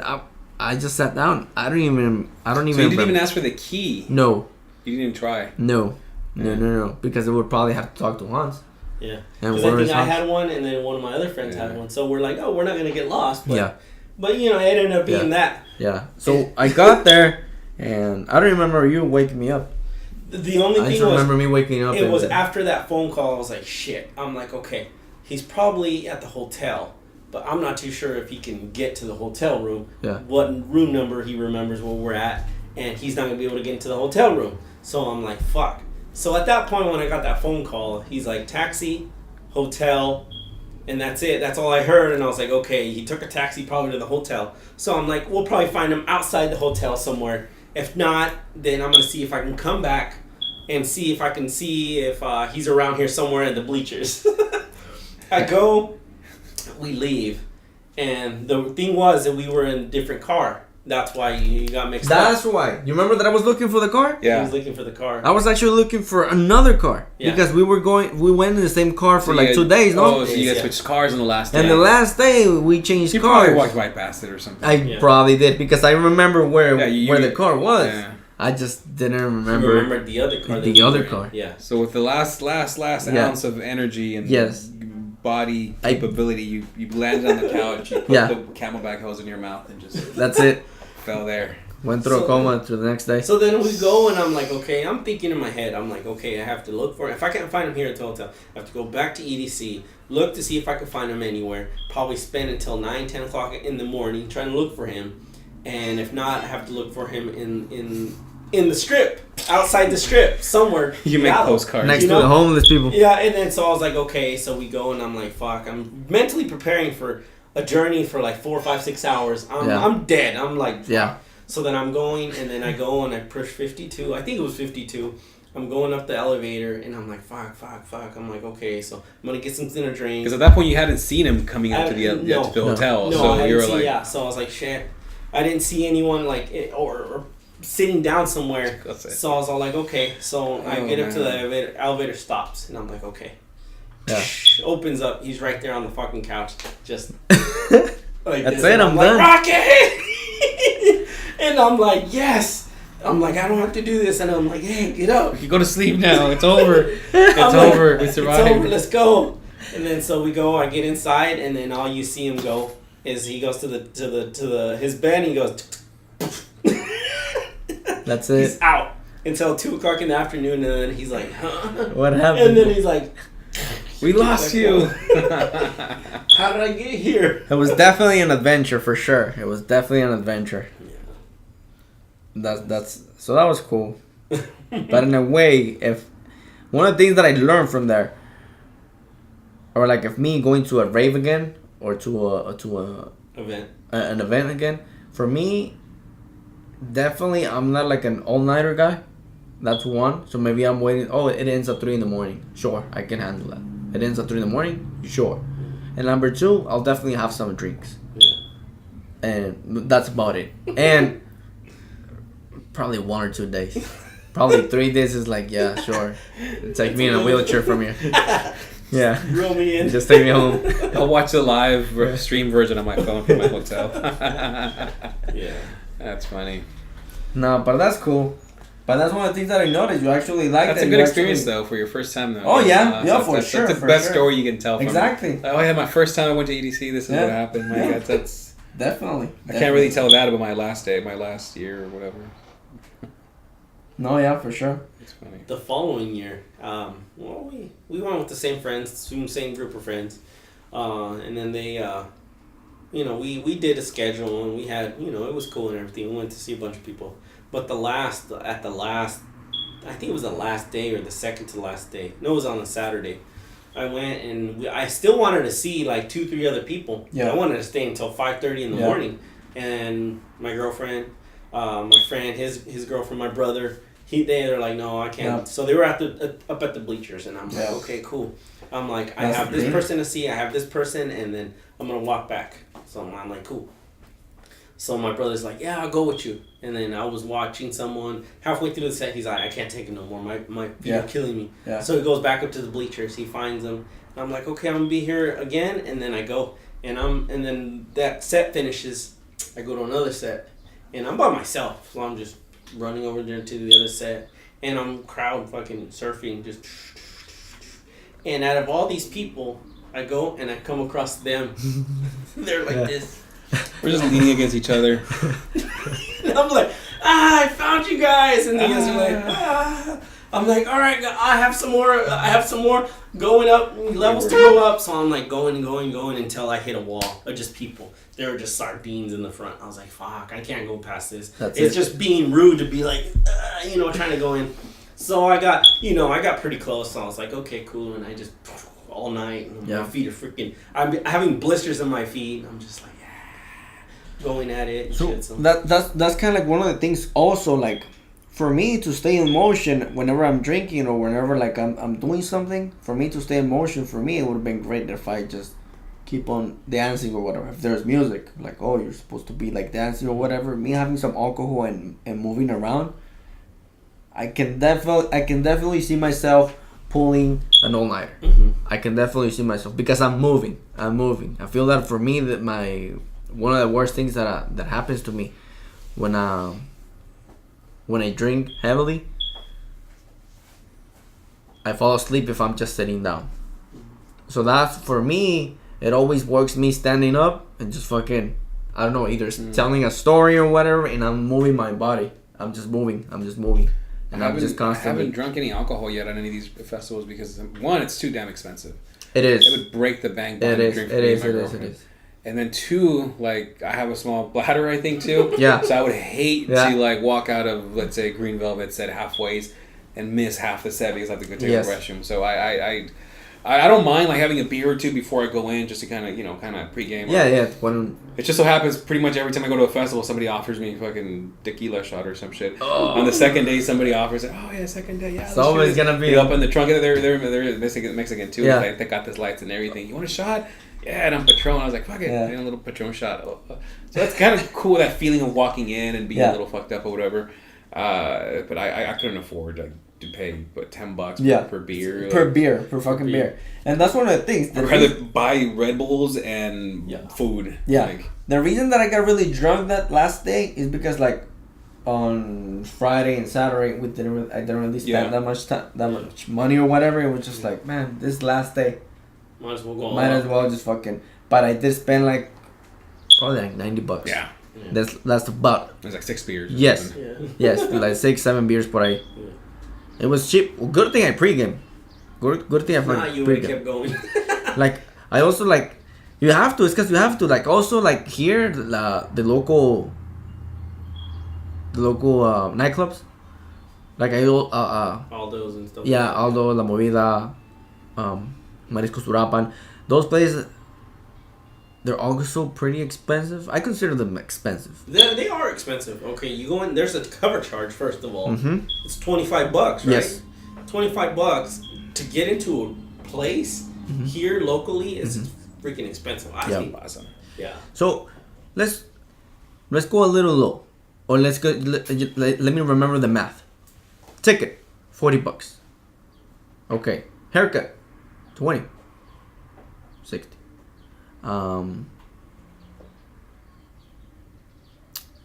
I just sat down. I don't even. So you didn't even ask for the key. No. You didn't even try. No. Because it would probably have to talk to Hans. Yeah. And because I think I had one, and then one of my other friends had one. So we're like, oh, we're not gonna get lost. But, yeah. But you know, it ended up being that. Yeah. So I got there, and I don't remember you waking me up. The only thing I just remember me waking up. It was after that phone call. I was like, shit. I'm like, okay, he's probably at the hotel, but I'm not too sure if he can get to the hotel room. Yeah. What room number he remembers where we're at, and he's not gonna be able to get into the hotel room. So I'm like, fuck. So at that point, when I got that phone call, he's like, taxi, hotel, and that's it. That's all I heard, and I was like, okay. He took a taxi probably to the hotel. So I'm like, we'll probably find him outside the hotel somewhere. If not, then I'm gonna see if I can come back and see if I can see if he's around here somewhere in the bleachers. I go, we leave, and the thing was that we were in a different car. That's why you got mixed up. That's why. You remember that I was looking for the car? Yeah. He was looking for the car. I was actually looking for another car. Yeah. Because we went in the same car for like 2 days, no? Oh, so you guys switched cars on the last day. And the last day, we changed cars. You probably walked right past it or something. I probably did, because I remember where the car was. Yeah. I just didn't remember. You remembered the other car. The other car. Yeah. So with the last ounce of energy and body capability, you landed on the couch, you put the Camelback hose in your mouth, and just... That's it. Fell there. Went through a coma to the next day. So then we go, and I'm like, okay, I'm thinking in my head, I'm like, okay, I have to look for it. If I can't find him here at the hotel, I have to go back to EDC, look to see if I can find him anywhere, probably spend until 9, 10 o'clock in the morning trying to look for him. And if not, I have to look for him in the strip, outside the strip, somewhere. You make postcards. Next to the homeless people. Yeah, and then so I was like, okay, so we go, and I'm like, fuck, I'm mentally preparing for a journey for like 4, 5, 6 hours. I'm dead. I'm like, yeah. So then I'm going, and then I go and I push 52. I think it was 52. I'm going up the elevator, and I'm like, fuck. I'm like, okay, so I'm gonna get something to drink. Because at that point you hadn't seen him coming up to the hotel, so you were like, yeah. So I was like, shit. I didn't see anyone like or sitting down somewhere. So I was all like, okay. So I get up to the elevator stops, and I'm like, okay. Yeah. Opens up. He's right there on the fucking couch. Just like that's it. I'm done. Rocket! And I'm like, yes. I'm like, I don't have to do this. And I'm like, hey, get up. You go to sleep now. It's over. It's over. We survived. It's over. Let's go. And then so we go. I get inside, and then all you see him go is he goes to his bed. And he goes. That's it. He's out until 2 o'clock in the afternoon, and then he's like, huh? What happened? And then he's like, we lost you. How did I get here? It was definitely an adventure for sure. It was definitely an adventure. Yeah. So that was cool. But in a way, if one of the things that I learned from there, or like if me going to a rave again or to an event again, for me, definitely I'm not like an all-nighter guy. That's one. So maybe I'm waiting. Oh, it ends at 3 a.m. Sure, I can handle that. It ends at 3 a.m. Sure. And number 2, I'll definitely have some drinks. Yeah. And that's about it. And probably 1 or 2 days. Probably 3 days is like, yeah, sure. Take me in a wheelchair from here. Yeah. Roll me in. Just take me home. I'll watch the live stream version on my phone from my hotel. Yeah. That's funny. No, but that's cool. But that's one of the things that I noticed. You actually like that. That's a good experience, though, for your first time, though. Oh, yeah. For sure. That's the best story you can tell from exactly. Oh, yeah, my first time I went to EDC, this is what happened. My God, that's... Definitely. I can't really tell that about my last year or whatever. No, yeah, for sure. It's funny. The following year, we went with the same friends, same group of friends. And then they, we did a schedule, and we had, it was cool and everything. We went to see a bunch of people. But I think it was the last day or the second to last day. No, it was on a Saturday. I went, and I still wanted to see like 2-3 other people. Yeah. I wanted to stay until 5:30 in the morning. And my girlfriend, my friend, his girlfriend, my brother, They're like, no, I can't. Yeah. So they were up at the bleachers, and I'm like, okay, cool. I'm like, I have this person to see, I have this person, and then I'm gonna walk back. So I'm like, cool. So my brother's like, yeah, I'll go with you. And then I was watching someone halfway through the set. He's like, I can't take it no more. My feet are killing me. Yeah. So he goes back up to the bleachers. He finds them. And I'm like, okay, I'm gonna be here again. And then I go, and then that set finishes. I go to another set, and I'm by myself. So I'm just running over there to the other set, and I'm crowd fucking surfing just. And out of all these people, I go and I come across them. They're like this. We're just leaning against each other. And I'm like, I found you guys. And the guys are like, I'm like, all right, I have some more going up, levels to go up. So I'm like going until I hit a wall of just people. There were just sardines in the front. I was like, fuck, I can't go past this. It's just being rude to be like, trying to go in. So I got pretty close. So I was like, okay, cool. And I just, all night, and my feet are freaking, I'm having blisters on my feet. I'm just like, going at it and shit. So that's kind of like one of the things also, like, for me to stay in motion whenever I'm drinking or whenever like I'm doing something, for me to stay in motion, for me it would have been great if I just keep on dancing or whatever. If there's music, like, oh, you're supposed to be like dancing or whatever, me having some alcohol and moving around, I can definitely see myself pulling an all-nighter. Mm-hmm. I can definitely see myself, because I'm moving. I feel that for me, that one of the worst things that happens to me when I drink heavily, I fall asleep if I'm just sitting down. So that's, for me, it always works me standing up and just fucking, I don't know, either telling a story or whatever, and I'm moving my body. I'm just moving. And I'm just constantly. I haven't drunk any alcohol yet on any of these festivals because, one, it's too damn expensive. It is. It would break the bank. It is. And then two, like, I have a small bladder, I think, too. Yeah. So I would hate to, like, walk out of, let's say, Green Velvet set halfway and miss half the set because I have to go take the restroom. So I don't mind, like, having a beer or two before I go in just to kind of pregame. Yeah. It just so happens pretty much every time I go to a festival, somebody offers me a fucking tequila shot or some shit. Oh. On the second day, somebody offers it. Oh, yeah, second day, yeah. It's always going to be up in the trunk. They're Mexican, too. Yeah. They got this lights and everything. You want a shot? Yeah, and I'm Patron. I was like, fuck it, a little Patron shot. So that's kind of cool, that feeling of walking in and being a little fucked up or whatever. But I couldn't afford to pay $10 per beer. Per fucking beer. And that's one of the things. I'd rather buy Red Bulls and food. Yeah. Like, the reason that I got really drunk that last day is because, like, on Friday and Saturday I didn't really spend that much money or whatever. It was just like, man, this last day. Might as well go on. Might as well just fucking. But I did spend like probably like $90. Yeah. That's about. It was like 6 beers. Yes. Yes, like 6-7 beers per day. Yeah. It was cheap. Well, good thing I pregame. Good thing I fucking you would have kept going. Like, I also like, you have to. It's because you have to, like, also like here the local nightclubs, like Aldo's and stuff. Yeah, Aldo, La Movida, Mariscos Urapan, those places, they're also pretty expensive. I consider them expensive. They are expensive. Okay, you go in, there's a cover charge, first of all. Mm-hmm. It's $25, right? Yes. $25 to get into a place here locally is freaking expensive. I think. Awesome. Yeah. So, let's go a little low. Or let's go, let me remember the math. Ticket, $40. Okay. Haircut, 20, 60. And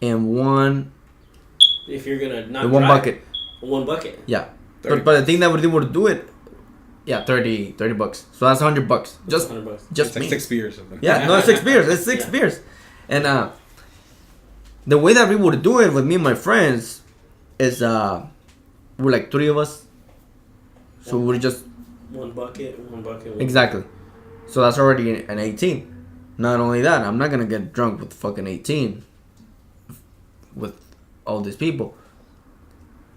one. If you're gonna not one drive, bucket. One bucket. Yeah. But the thing that would able to do it, $30. So that's $100. Just $100. Just it's like 6 beers or something. Yeah, no, it's 6 beers. It's 6 beers. And the way that we would do it with me and my friends is we're like 3 of us. So we're just one bucket. Exactly. So that's already an 18. Not only that, I'm not gonna get drunk with fucking 18 with all these people.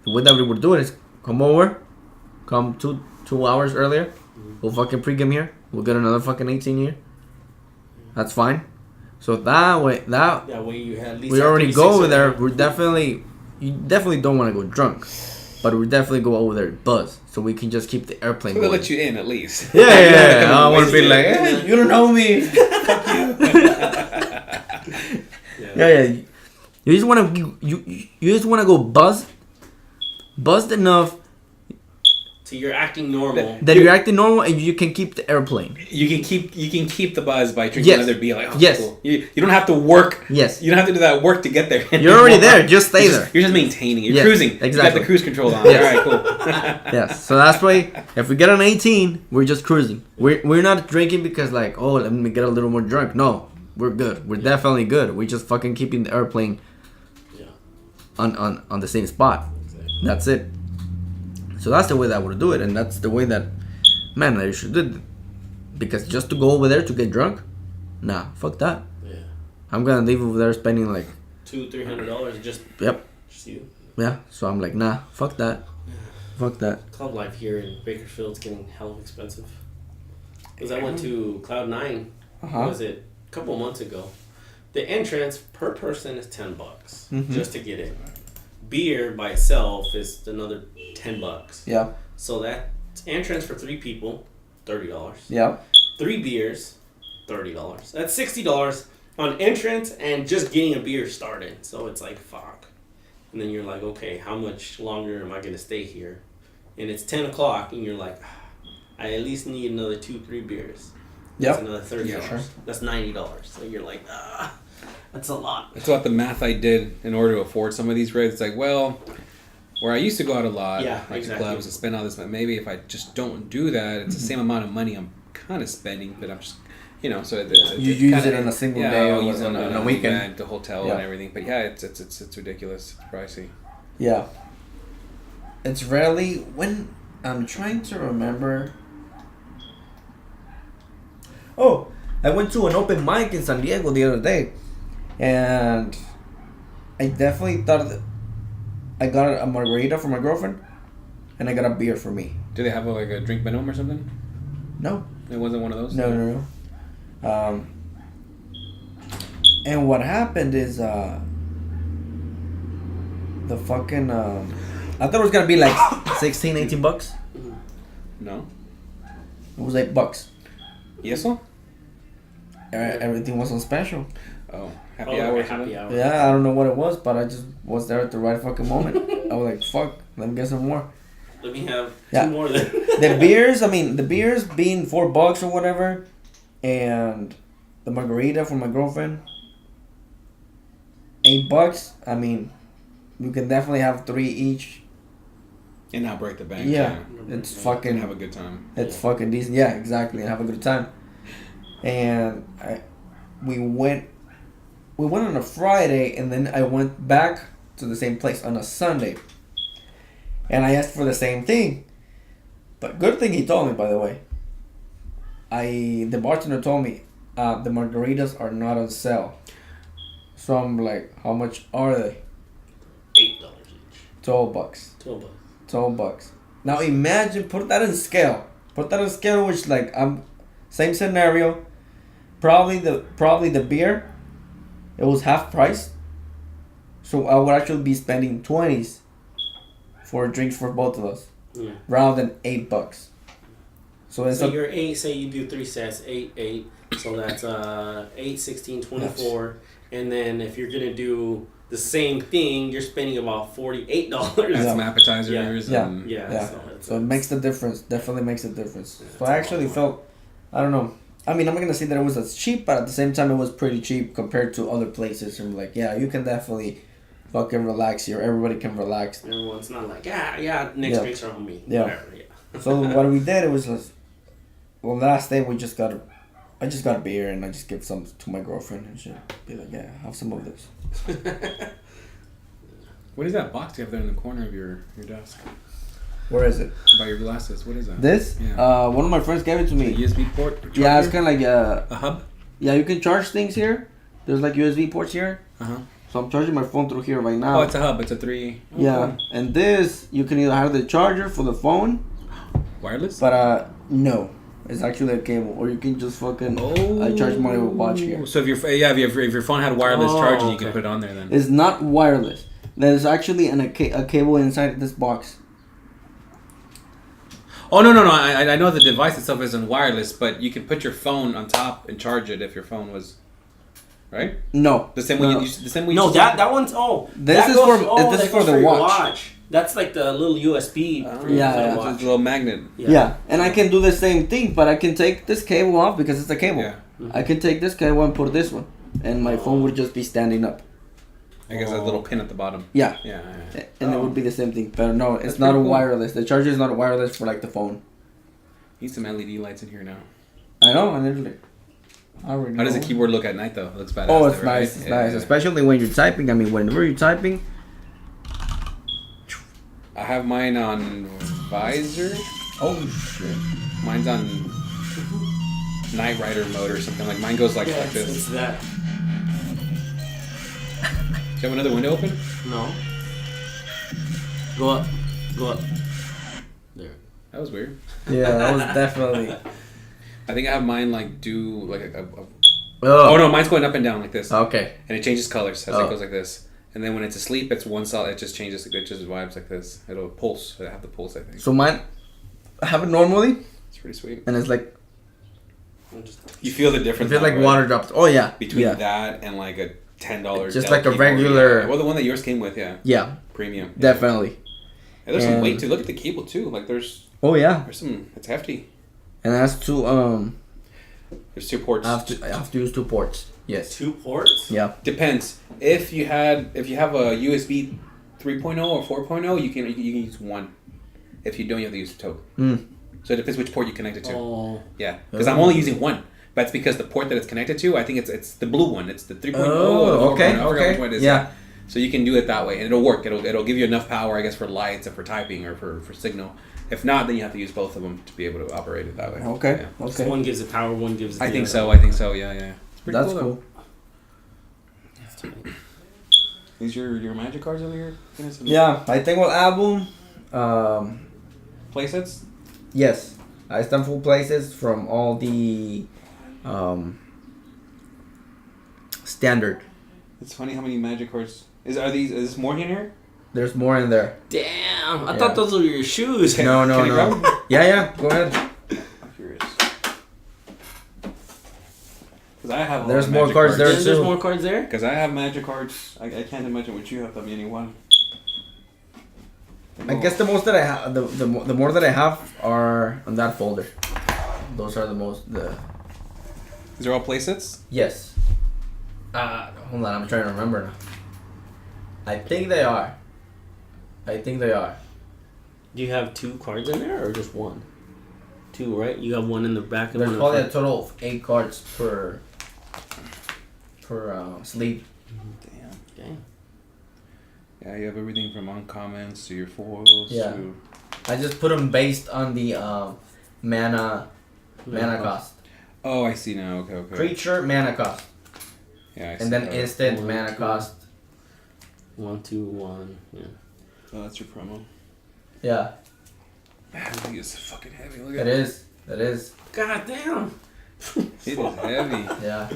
The way that we would do it is come two hours earlier. We'll fucking pregame here. We'll get another fucking 18 here. That's fine. So that way you had at least we already go there. You definitely don't want to go drunk. but we definitely go over there and buzz, so we can just keep the airplane So going. they'll let you in at least. Yeah. I don't want to be like, hey, you don't know me. Fuck you. Yeah. You just want to you just want to go buzzed enough. So you're acting normal. That you're acting normal, and you can keep the airplane. You can keep the buzz by drinking another beer. Like, cool. You don't have to work. Yes. You don't have to do that work to get there. You're already there. Just stay there. You're just maintaining. You're cruising. Exactly. You got the cruise control on. Yes. All right, cool. Yes. So that's why if we get on 18, we're just cruising. We're not drinking because like, oh, let me get a little more drunk. No, we're good. We're definitely good. We're just fucking keeping the airplane on the same spot. Exactly. That's it. So that's the way that I would do it, and that's the way that, man, I should do it. Because just to go over there to get drunk, nah, fuck that. Yeah. I'm gonna leave over there spending like $200-$300 just. Yep. Just you. Yeah. So I'm like, nah, fuck that. Fuck that. Club life here in Bakersfield's getting hell expensive. Because I went to Cloud 9. Was it a couple months ago? The entrance per person is $10 just to get in. Beer by itself is another $10. Yeah. So that entrance for 3 people, $30. Yeah. 3 beers, $30. That's $60 on entrance and just getting a beer started. So it's like, fuck. And then you're like, okay, how much longer am I going to stay here? And it's 10 o'clock and you're like, I at least need another 2-3 beers. That's another $30. Yeah, sure. That's $90. So you're like, that's a lot. That's about the math I did in order to afford some of these rates. It's like, well, where I used to go out a lot, like the clubs and spend all this, but maybe if I just don't do that, it's the same amount of money I'm kind of spending, but I'm just, so you use it on a single day or use it on a weekend, event, the hotel and everything. But it's ridiculous. It's pricey. Yeah. It's rarely when I'm trying to remember. Oh, I went to an open mic in San Diego the other day, and I definitely thought that I got a margarita for my girlfriend, and I got a beer for me. Do they have a drink minimum or something? No. It wasn't one of those? No. And what happened is the fucking I thought it was gonna be like $16-$18. No. It was $8. Yes, sir? Everything was on special. Oh, happy hour. Yeah, I don't know what it was, but I just was there at the right fucking moment. I was like, fuck, let me get some more. Let me have 2 more then. The beers being $4 or whatever, and the margarita for my girlfriend, $8. I mean, you can definitely have 3 each. And not break the bank. Yeah. It's fucking... And have a good time. It's fucking decent. Yeah, exactly. And have a good time. And we went on a Friday, and then I went back to the same place on a Sunday. And I asked for the same thing. But good thing he told me, by the way. The bartender told me the margaritas are not on sale. So I'm like, how much are they? $8 each. $12. $12. Now imagine, put that in scale. Which like same scenario. Probably the beer, it was half price. So I would actually be spending $20 for drinks for both of us, rather than $8. So you're 8. Say you do 3 sets, 8. So that's 8, 16, 24. And then if you're gonna do the same thing, you're spending about $48. That's some appetizers. So it makes the difference. Definitely makes a difference. So I actually felt, I don't know. I mean, I'm not gonna say that it was as cheap, but at the same time, it was pretty cheap compared to other places. And like, yeah, you can definitely fucking relax here. Everybody can relax. Everyone's not like, next drinks are on me. Yeah. Whatever, So what we did, it was last day I just got a beer and I just give some to my girlfriend and she'll be like, yeah, have some of this. What is that box you have there in the corner of your desk? Where is it? By your glasses. What is that? This? Yeah. One of my friends gave it to me. A USB port? Charger? Yeah, it's kind of like a hub? Yeah, you can charge things here. There's like USB ports here. Uh-huh. So I'm charging my phone through here right now. Oh, it's a hub. It's a 3. Oh, yeah. Cool. And this, you can either have the charger for the phone. Wireless? But no. It's actually a cable. Or you can just fucking... I charge my watch here. So if your phone had wireless charging, you can put it on there then. It's not wireless. There's actually a cable inside this box. Oh no! I know the device itself isn't wireless, but you can put your phone on top and charge it if your phone was. Right? No. The same way you the same way. No, that one's This is for the watch. That's like the little USB. Yeah. It's a little magnet. Yeah, and I can do the same thing, but I can take this cable off because it's a cable. Yeah. I can take this cable and put this one, and my phone would just be standing up. I guess a little pin at the bottom. Yeah. Yeah. And it would be the same thing, but no, it's not cool. wireless. The charger is not wireless for like the phone. Need some LED lights in here now. I know, and it's How does the keyboard look at night though? It looks badass. Oh, it's there, right? nice. It's nice, especially when you're typing. I mean, whenever you're typing. I have mine on visor. Oh shit! Mine's on Night Rider mode or something. Like mine goes like this. It's that. Do you have another window open? No. Go up. There. That was weird. Yeah, that was definitely. I think I have mine like do like a Oh no, mine's going up and down like this. Okay. And it changes colors as it goes like this. And then when it's asleep, it's one solid. It just changes. It just vibes like this. It'll pulse. I have the pulse, I think. So mine, I have it normally, It's pretty sweet. and it's like You feel the difference. I feel like water drops. Oh yeah. Between that and like a $10 just Dell like a keyboard, regular. yeah. Well, the one that yours came with, yeah. Yeah. Premium. Yeah. Definitely. Yeah, there's some weight too. Look at the cable too. Like there's. Oh yeah. There's some. It's hefty. And it has two. There's 2 ports. I have to use 2 ports. Yes. 2 ports? Yeah. Depends. If you have a USB 3.0 or 4.0, you can use one. If you don't, you have to use 2. So it depends which port you connect it to. Oh. Yeah, because I'm only using one. But it's because the port that it's connected to, I think it's the blue one. It's the 3.0 or the 4.0. Okay. I forgot which one it is. Yeah. So you can do it that way, and it'll work. It'll give you enough power, I guess, for lights and for typing or for signal. If not, then you have to use both of them to be able to operate it that way. Okay. Yeah. Okay. So one gives it power, one gives it I think other. so. I think so. Yeah. It's pretty That's cool. cool. Is your magic cards over here? Yeah, I think album. Playsets? Yes, I stand full places from all the standard. It's funny how many magic cards. Is this more in here? There's more in there. Damn, I thought those were your shoes. Can No. I grab them? Yeah, go ahead. I'm curious. Because I have. There's more cards there. There's more cards there? Because I have magic cards. I can't imagine what you have. I mean, anyone. I guess the most that I have, the more that I have are on that folder. Those are the most. These are all playsets? Yes. Hold on, I'm trying to remember now. I think they are. Do you have 2 cards in there or just 1? 2, right? You have 1 in the back and There's 1 in the probably front. a total of 8 cards per sleeve. Damn. Yeah, you have everything from uncommons to your foils. Yeah. To... I just put them based on the mana cost. Oh, I see now. Okay. Creature mana cost. Yeah, I see. And then instant 1, mana 2. cost. 1, 2, 1. Yeah. Oh, that's your promo. Yeah. Man, I think it's fucking heavy. Look It at is. It is. God damn. it. It is heavy. Yeah.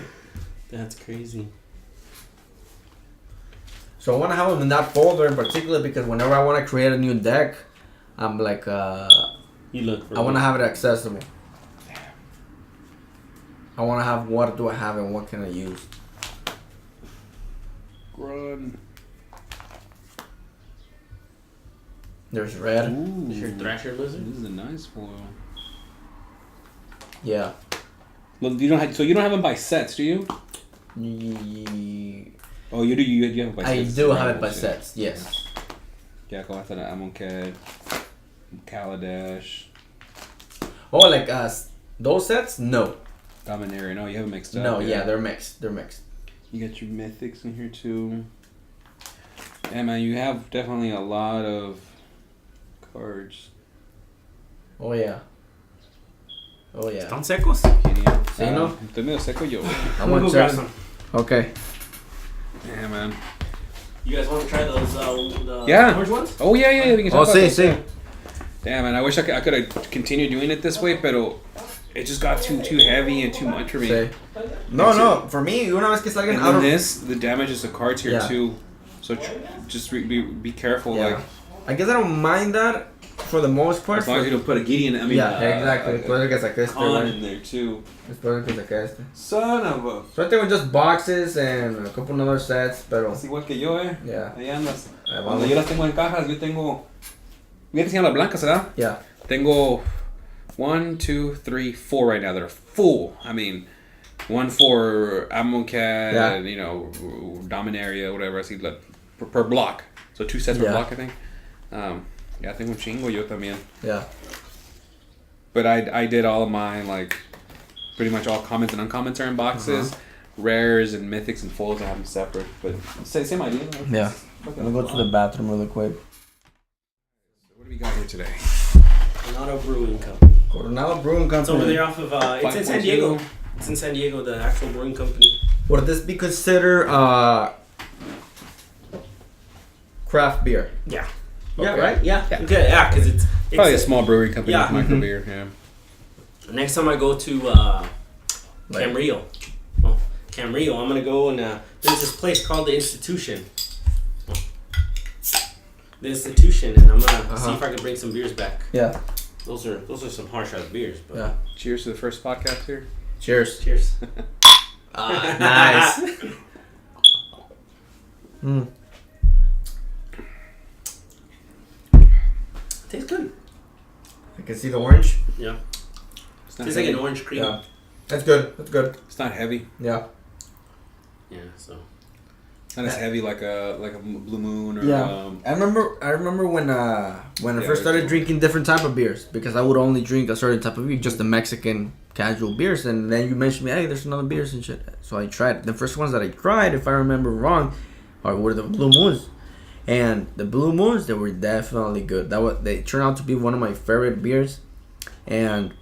That's crazy. So I want to have them in that folder in particular because whenever I want to create a new deck, I'm like, You look for I want to have it accessible. I want to have what do I have and what can I use. Run. There's red. Ooh. Is your Thrasher Lizard? This is a nice foil. Yeah. Well, you don't have them by sets, do you? Oh, you do. You have it by I sets. do have it by sets. Yes. Yeah, go after that. Amonkhet, Kaladesh, Oh, like those sets? No. Dominaria. No, you have it mixed up. No. Yeah, they're mixed. They're mixed. You got your mythics in here too. Yeah, man, you have definitely a lot of cards. Oh yeah. Oh yeah. ¿Están secos? Sí, no? Estoy medio seco yo. I'm gonna grab check. some. Okay. Yeah, man. You guys want to try those the Yeah. orange ones? Oh yeah. We can Oh, talk about sí, those, sí. yeah. Damn, man, I wish I could have continued doing it this way, but it just got too heavy and too much for me. Sí. No. For me, una vez que salgan And out then of the damages the cards here Yeah. too. So just be careful. Yeah. Like I guess I don't mind that for the most part. As long as you don't put a Gideon, I mean... Yeah, exactly. Puede que saque este on in there, too. Espero que saque este. Son of a... So I think with just boxes and a couple other sets, pero... Es igual que yo, Yeah. Ahí andas. Cuando yo las tengo en cajas, yo tengo... Voy a enseñar las blancas, ¿verdad? Yeah. Tengo 1, 2, 3, 4 right now that are full. I mean, one for Amoncat, and, you know, Dominaria, whatever. I see like, per block. So 2 sets per block, I think. Yeah, tengo un chingo yo también. Yeah. But I did all of mine, like, pretty much all commons and uncommons are in boxes. Rares and mythics and foils, I have them separate. But same idea. Yeah. I'm gonna go to the bathroom really quick. What do we got here today? Coronado Brewing Company. Coronado Brewing Company. It's over there off of, it's in San Diego. It's in San Diego, the actual brewing company. Would this be considered craft beer? Yeah. Okay. Yeah, right? Yeah. Okay, yeah, because it's Probably a small brewery company Yeah. with micro beer, yeah. Next time I go to Camarillo, Camarillo, I'm gonna go and there's this place called the Institution. The Institution, and I'm gonna see if I can bring some beers back. Yeah. Those are some harsh ass beers. But Yeah. Cheers to the first podcast here. Cheers. Cheers. Nice. Tastes good. I can see the orange. Yeah. It's not Tastes like heavy. an orange cream. Yeah. That's good. That's good. It's not heavy. Yeah. Yeah. So. Not as heavy like a Blue Moon or I remember when I first started drinking different type of beers, because I would only drink a certain type of beer, just the Mexican casual beers, and then you mentioned me, hey, there's another beers and shit. So I tried. The first ones that I tried, if I remember wrong, were the Blue Moons. And the Blue Moons, they were definitely good. They turned out to be one of my favorite beers. And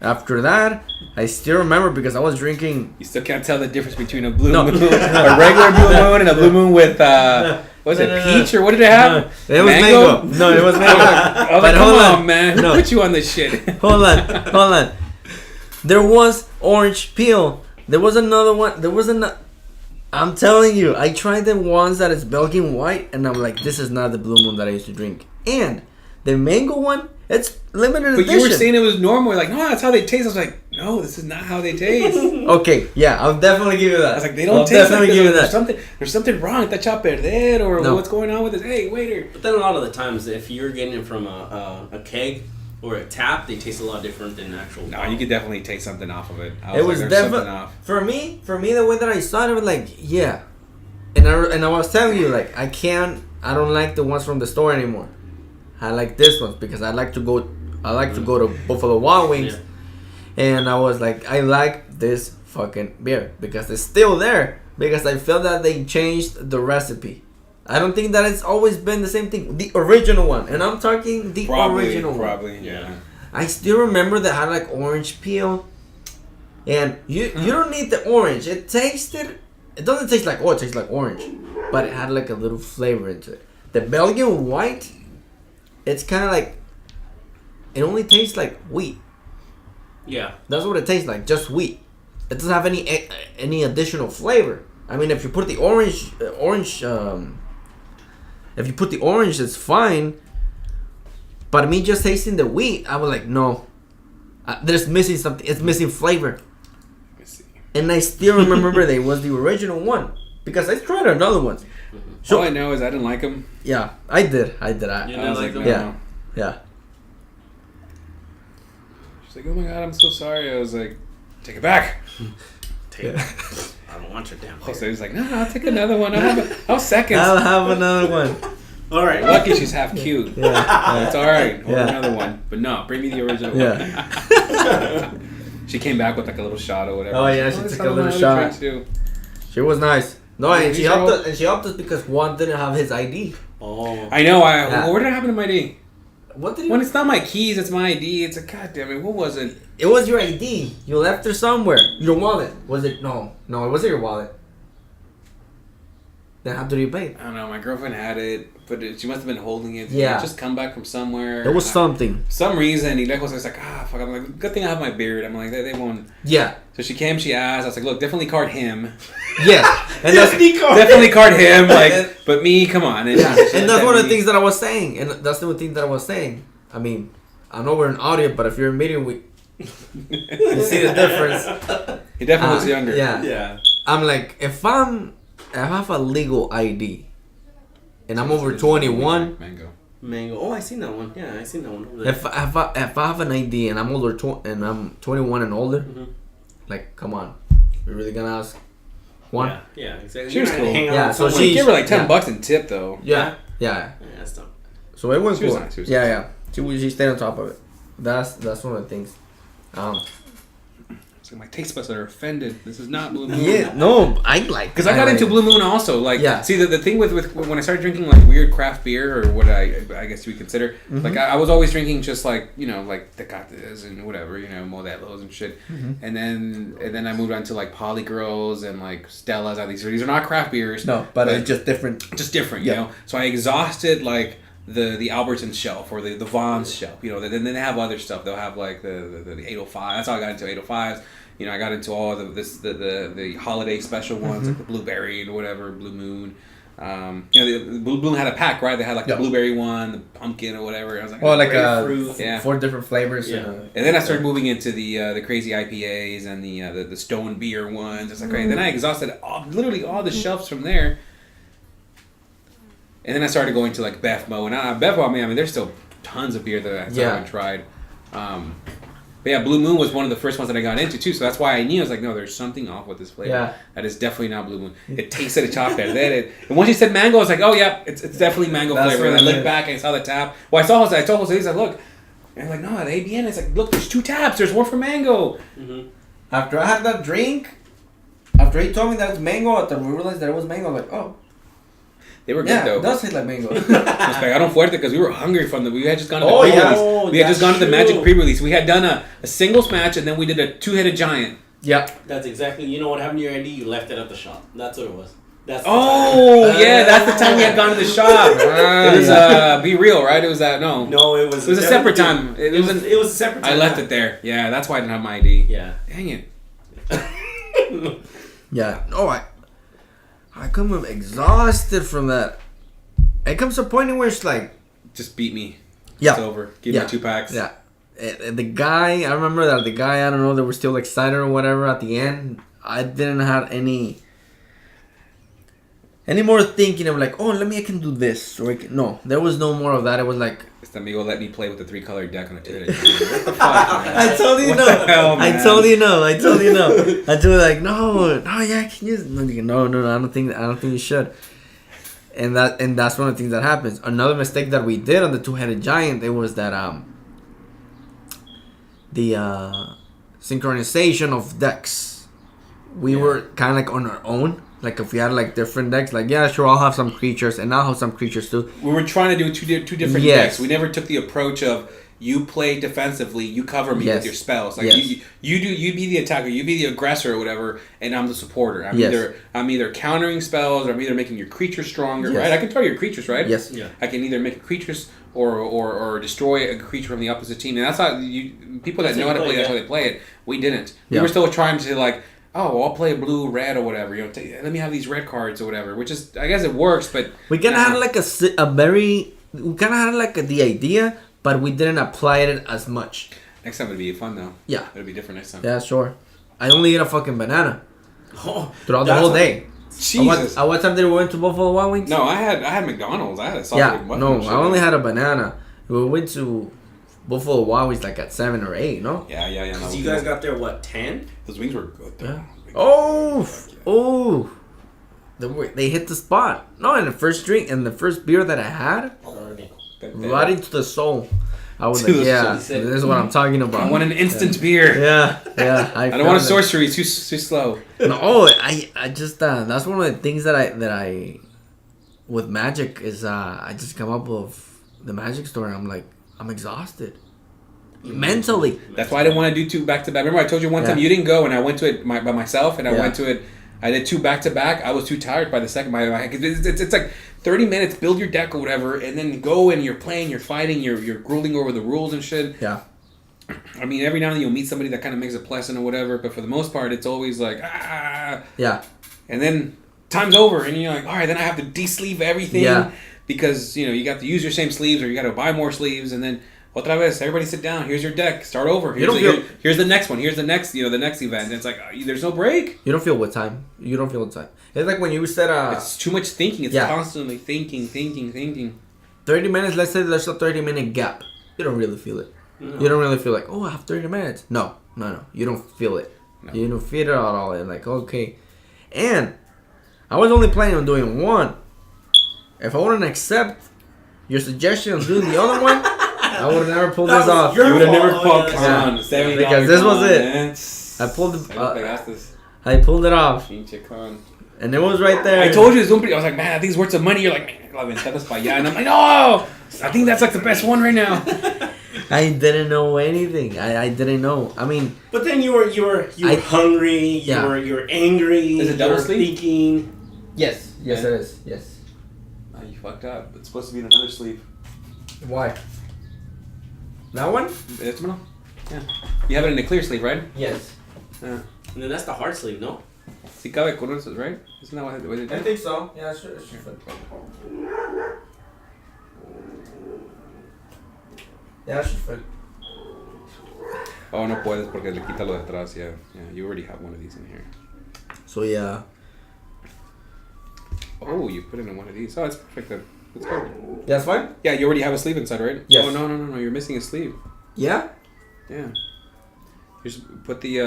after that, I still remember, because I was drinking. You still can't tell the difference between a Blue Moon, a regular Blue Moon, and a Blue Moon with peach or what did it have? It was mango. No, it was mango. I was like, come on, man. Who put you on this shit? Hold on. There was orange peel. There was another one. I'm telling you, I tried the ones that is Belgian white, and I'm like, this is not the Blue Moon that I used to drink. And the mango one, it's limited edition. But you were saying it was normal. You're like, no, that's how they taste. I was like, no, this is not how they taste. Okay, yeah, I'll definitely give you that. I was like, they don't taste like give you that. There's something wrong. Está cha perder, or No. what's going on with this? Hey, waiter. But then a lot of the times, if you're getting it from a keg or a tap, they taste a lot different than actual. No, you could definitely take something off of it. It was there's definitely something off. for me. The way that I saw it, I was like, yeah, and I was telling you, like, I don't like the ones from the store anymore. I like this ones because I like to go to Buffalo Wild Wings, and I was like, I like this fucking beer because it's still there, because I feel that they changed the recipe. I don't think that it's always been the same thing. The original one, and I'm talking the original one. Probably, yeah. I still remember that had like orange peel, and you don't need the orange. It doesn't taste like it tastes like orange, but it had like a little flavor into it. The Belgian white, it's kind of like, it only tastes like wheat. Yeah. That's what it tastes like, just wheat. It doesn't have any additional flavor. I mean, if you put the orange, if you put the orange, it's fine. But me just tasting the wheat, I was like, no, there's missing something. It's missing flavor. Let me see. And I still remember they was the original one, because I tried another one. So all I know is I didn't like them. Yeah, I did. You didn't like them? Yeah. She's like, oh my god, I'm so sorry. I was like, take it back. Take it. I don't want your damn beer. So he's like, no, I'll take another one. I'll second. I'll have another one. All right. Lucky she's half cute. Yeah. It's all right. Or Yeah. another one. But no, bring me the original Yeah. one. She came back with like a little shot or whatever. Oh, yeah, she "Oh, took this a little is shot." drink too. She was nice. No, Yeah, and she these are helped all- us. And she helped us because Juan didn't have his ID. Oh. I know. Yeah. Where did it happen to my ID? What did he? When it's not my keys, it's my ID. It's a goddamn it. What was it? It was your ID. You left it somewhere. Your wallet. Was it? No, it wasn't your wallet. Then how did you pay? I don't know. My girlfriend had it, but she must have been holding it. Yeah. It just come back from somewhere. There was something. For some reason, he was like, fuck. I'm like, good thing I have my beard. I'm like, they won't. Yeah. So she came, she asked. I was like, look, definitely card him. Yeah. And that's Definitely card him. Like, but me, come on. yeah. And that's one of the things that I was saying. And that's the thing that I was saying. I mean, I know we're in audio, but if you're in video, you see the difference. He definitely looks younger. Yeah. I'm like, if I have a legal ID, and I'm over 21. Mango. Oh, I seen that one. Yeah, I seen that one over there. If I have an ID and I'm older and I'm 21 and older, like, come on, we're really gonna ask one? Yeah, exactly. She was cool. Yeah, so she gave her like $10 in tip though. Yeah. That's dumb. So it was cool. Nice. She stayed on top of it. That's one of the things. So my taste buds are offended. This is not Blue Moon. Yeah, no, I like. Because I got into Blue Moon also. Like, yeah. See, the thing with when I started drinking like weird craft beer or what I guess you would consider, like I was always drinking just like like Tecates and whatever, Modelos and shit. And then I moved on to like Poly Girls and like Stellas. These are not craft beers. No, but it's just different. Just different, you know. So I exhausted like the Albertsons shelf or the Vaughn's shelf, Then they have other stuff. They'll have like the 805. That's how I got into 805s. I got into all the holiday special ones, like the blueberry and whatever, Blue Moon. The Blue Moon had a pack, right? They had like the blueberry one, the pumpkin or whatever. I was like, fruit, 4 different flavors. Yeah. And then I started moving into the crazy IPAs and the stone beer ones. It's like great. Then I exhausted literally all the shelves from there. And then I started going to like Befmo, and Befmo, I mean, there's still tons of beer that I still haven't tried. But yeah, Blue Moon was one of the first ones that I got into too, so that's why I knew. I was like, no, there's something off with this flavor. Yeah. That is definitely not Blue Moon. It tasted a chocolate. And once you said mango, I was like, oh yeah, it's definitely mango flavor. And I looked back and I saw the tap. Well, I told Jose, he's like, look. And I'm like, no, the ABN. It's like, look, there's 2 taps. There's one for mango. After I had that drink, after he told me that it was mango, after we realized that it was mango, I'm like, oh. They were good though. It does taste like mango. I don't fuerte because we were hungry from we had just gone to the pre-release. We had just gone to the Magic pre-release. We had done a singles match and then we did a 2-headed giant. Yeah. That's exactly. You know what happened to your ID? You left it at the shop. That's what it was. That's the that's the time we had gone to the shop. It was Be Real, right? It was that no, it was a separate time. It was a separate time. I left it there. Yeah, that's why I didn't have my ID. Yeah. Dang it. Yeah. No, I come exhausted from that. It comes to a point where it's like, just beat me. Yeah. It's over. Give me 2 packs. Yeah. The guy, I remember that the guy, I don't know, they were still excited or whatever at the end. I didn't have any more thinking of like, oh, I can do this. No, there was no more of that. It was like, this amigo let me play with the 3-colored deck on a 2-headed. What the fuck, man? I told you no. I told you no. I told you like, no, yeah, can you? No, I don't think you should. And that's one of the things that happens. Another mistake that we did on the 2-headed giant, it was that the synchronization of decks. We were kind of like on our own. Like if we had like different decks, like yeah, sure, I'll have some creatures, and I'll have some creatures too. We were trying to do two different decks. We never took the approach of you play defensively, you cover me with your spells. Like you be the attacker, you be the aggressor or whatever, and I'm the supporter. I'm either countering spells or I'm either making your creatures stronger, right? I can throw your creatures, right? Yes. Yeah. I can either make creatures or destroy a creature from the opposite team, and that's how people that know how to play. That's how they play it. We didn't. We were still trying to like. Oh, I'll play blue, red, or whatever. Let me have these red cards or whatever. Which is, I guess, it works, but we kind of had like we kind of had like the idea, but we didn't apply it as much. Next time it'll be fun though. Yeah, it'll be different next time. Yeah, sure. I only ate a fucking banana throughout the whole day. Jesus. At what time did we went to Buffalo Wild Wings? No, I had McDonald's. I had a solid no, I only had a banana. We went to Buffalo Wild Wings like at 7 or 8, no? Yeah. No, you guys got there, what, 10? Those wings were good, though. Yeah. They hit the spot. No, in the first drink and the first beer that I had, right into the soul. I was like, this is what I'm talking about. I want an instant beer. Yeah. I don't want a sorcery. Too slow. No, I just that's one of the things that I with Magic is I just come up with the Magic store and I'm like, I'm exhausted. Mentally. That's why I didn't want to do 2 back-to-back. Remember I told you one time you didn't go and I went to it by myself and I went to it. I did 2 back-to-back. I was too tired by the second. It's like 30 minutes, build your deck or whatever, and then go and you're playing, you're fighting, you're grueling over the rules and shit. Yeah. I mean, every now and then you'll meet somebody that kind of makes it pleasant or whatever, but for the most part, it's always like, Yeah. And then time's over and you're like, all right, then I have to de-sleeve everything. Yeah. Because, you got to use your same sleeves or you got to buy more sleeves and then... Otra vez, everybody sit down. Here's your deck. Start over. Here's the next one. Here's the next, the next event. And it's like, there's no break. You don't feel with time. You don't feel with time. It's like when you said... it's too much thinking. It's constantly thinking. 30 minutes, let's say there's a 30-minute gap. You don't really feel it. No. You don't really feel like, I have 30 minutes. No. You don't feel it. No. You don't feel it at all. You're like, okay. And I was only planning on doing one. If I wouldn't accept your suggestion of doing the other one, I would have never pulled this off. You would have never called con. Because this was it. I pulled it off. And it was right there. I told you, I was like, man, I think it's worth some money. You're like, man, and I'm like, no, I think that's like the best one right now. I didn't know anything. I didn't know. I mean, but then you were hungry. You were angry. Is it double sleeve? Thinking. Yes, it is. Yes. Oh, you fucked up. It's supposed to be in another sleeve. Why? That one? Yeah. You have it in a clear sleeve, right? Yes. And then that's the hard sleeve, no? Si cabe con eso, right? Isn't that what they do? I think so. Yeah, sure. Yeah, should fit. Oh, no puedes porque le quita lo de atrás. Yeah, you already have one of these in here. So, yeah. Oh, you put it in one of these. Oh, it's perfect then. It's good. Yeah, that's fine? Yeah, you already have a sleeve inside, right? Yes. Oh, no. You're missing a sleeve. Yeah? Yeah. You just put the,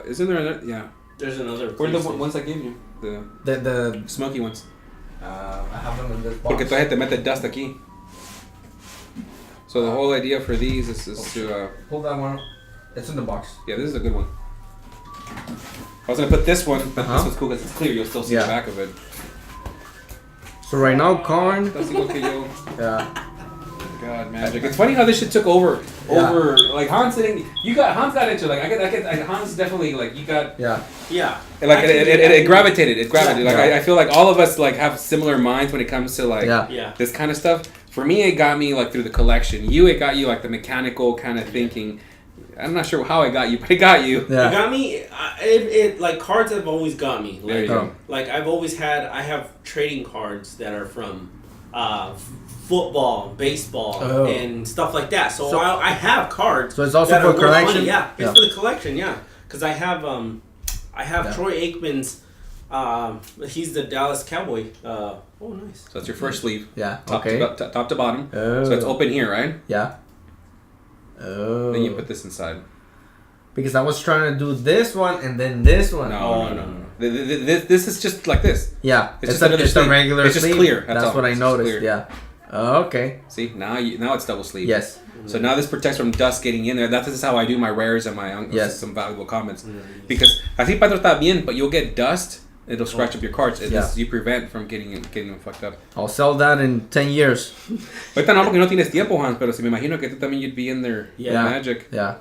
isn't there another? Yeah. There's another. Where are the ones I gave you? The smoky ones. I have them in this box. Porque todavía te mete dust aquí. So the whole idea for these is to... Pull that one. It's in the box. Yeah, this is a good one. I was going to put this one, but this one's cool because it's clear. You'll still see the back of it. So right now, corn. Yeah. God, magic. It's funny how this shit took over. Like Hans didn't. Hans got into it. Hans definitely you got. Yeah. Like it gravitated. It gravitated. Like I feel like all of us have similar minds when it comes to this kind of stuff. For me, it got me through the collection. It got you the mechanical kind of thinking. I'm not sure how it got you, but it got you. Yeah. It got me. It cards have always got me. There you go. I've always had. I have trading cards that are from football, baseball, and stuff like that. So I have cards. So it's also for collection. Yeah, it's for the collection. Yeah, because I have Troy Aikman's. He's the Dallas Cowboy. Oh, nice. So that's your first sleeve. Yeah. Top to bottom. So it's open here, right? Yeah. Oh. Then you put this inside. Because I was trying to do this one and then this one. No. This is just like this. Yeah. It's just a regular. It's just sleeve. clear. That's what I noticed. Yeah. Okay. See, now it's double sleeve. Yes. So now this protects from dust getting in there. This is how I do my rares and my some valuable comments. Because así Pedro está bien, but you'll get dust. It'll scratch up your cards. You prevent from getting them fucked up. I'll sell that in 10 years. Ahorita no, porque no tienes tiempo, Hans, pero si me imagino que tú también you'd be in there. Yeah. Magic. Yeah.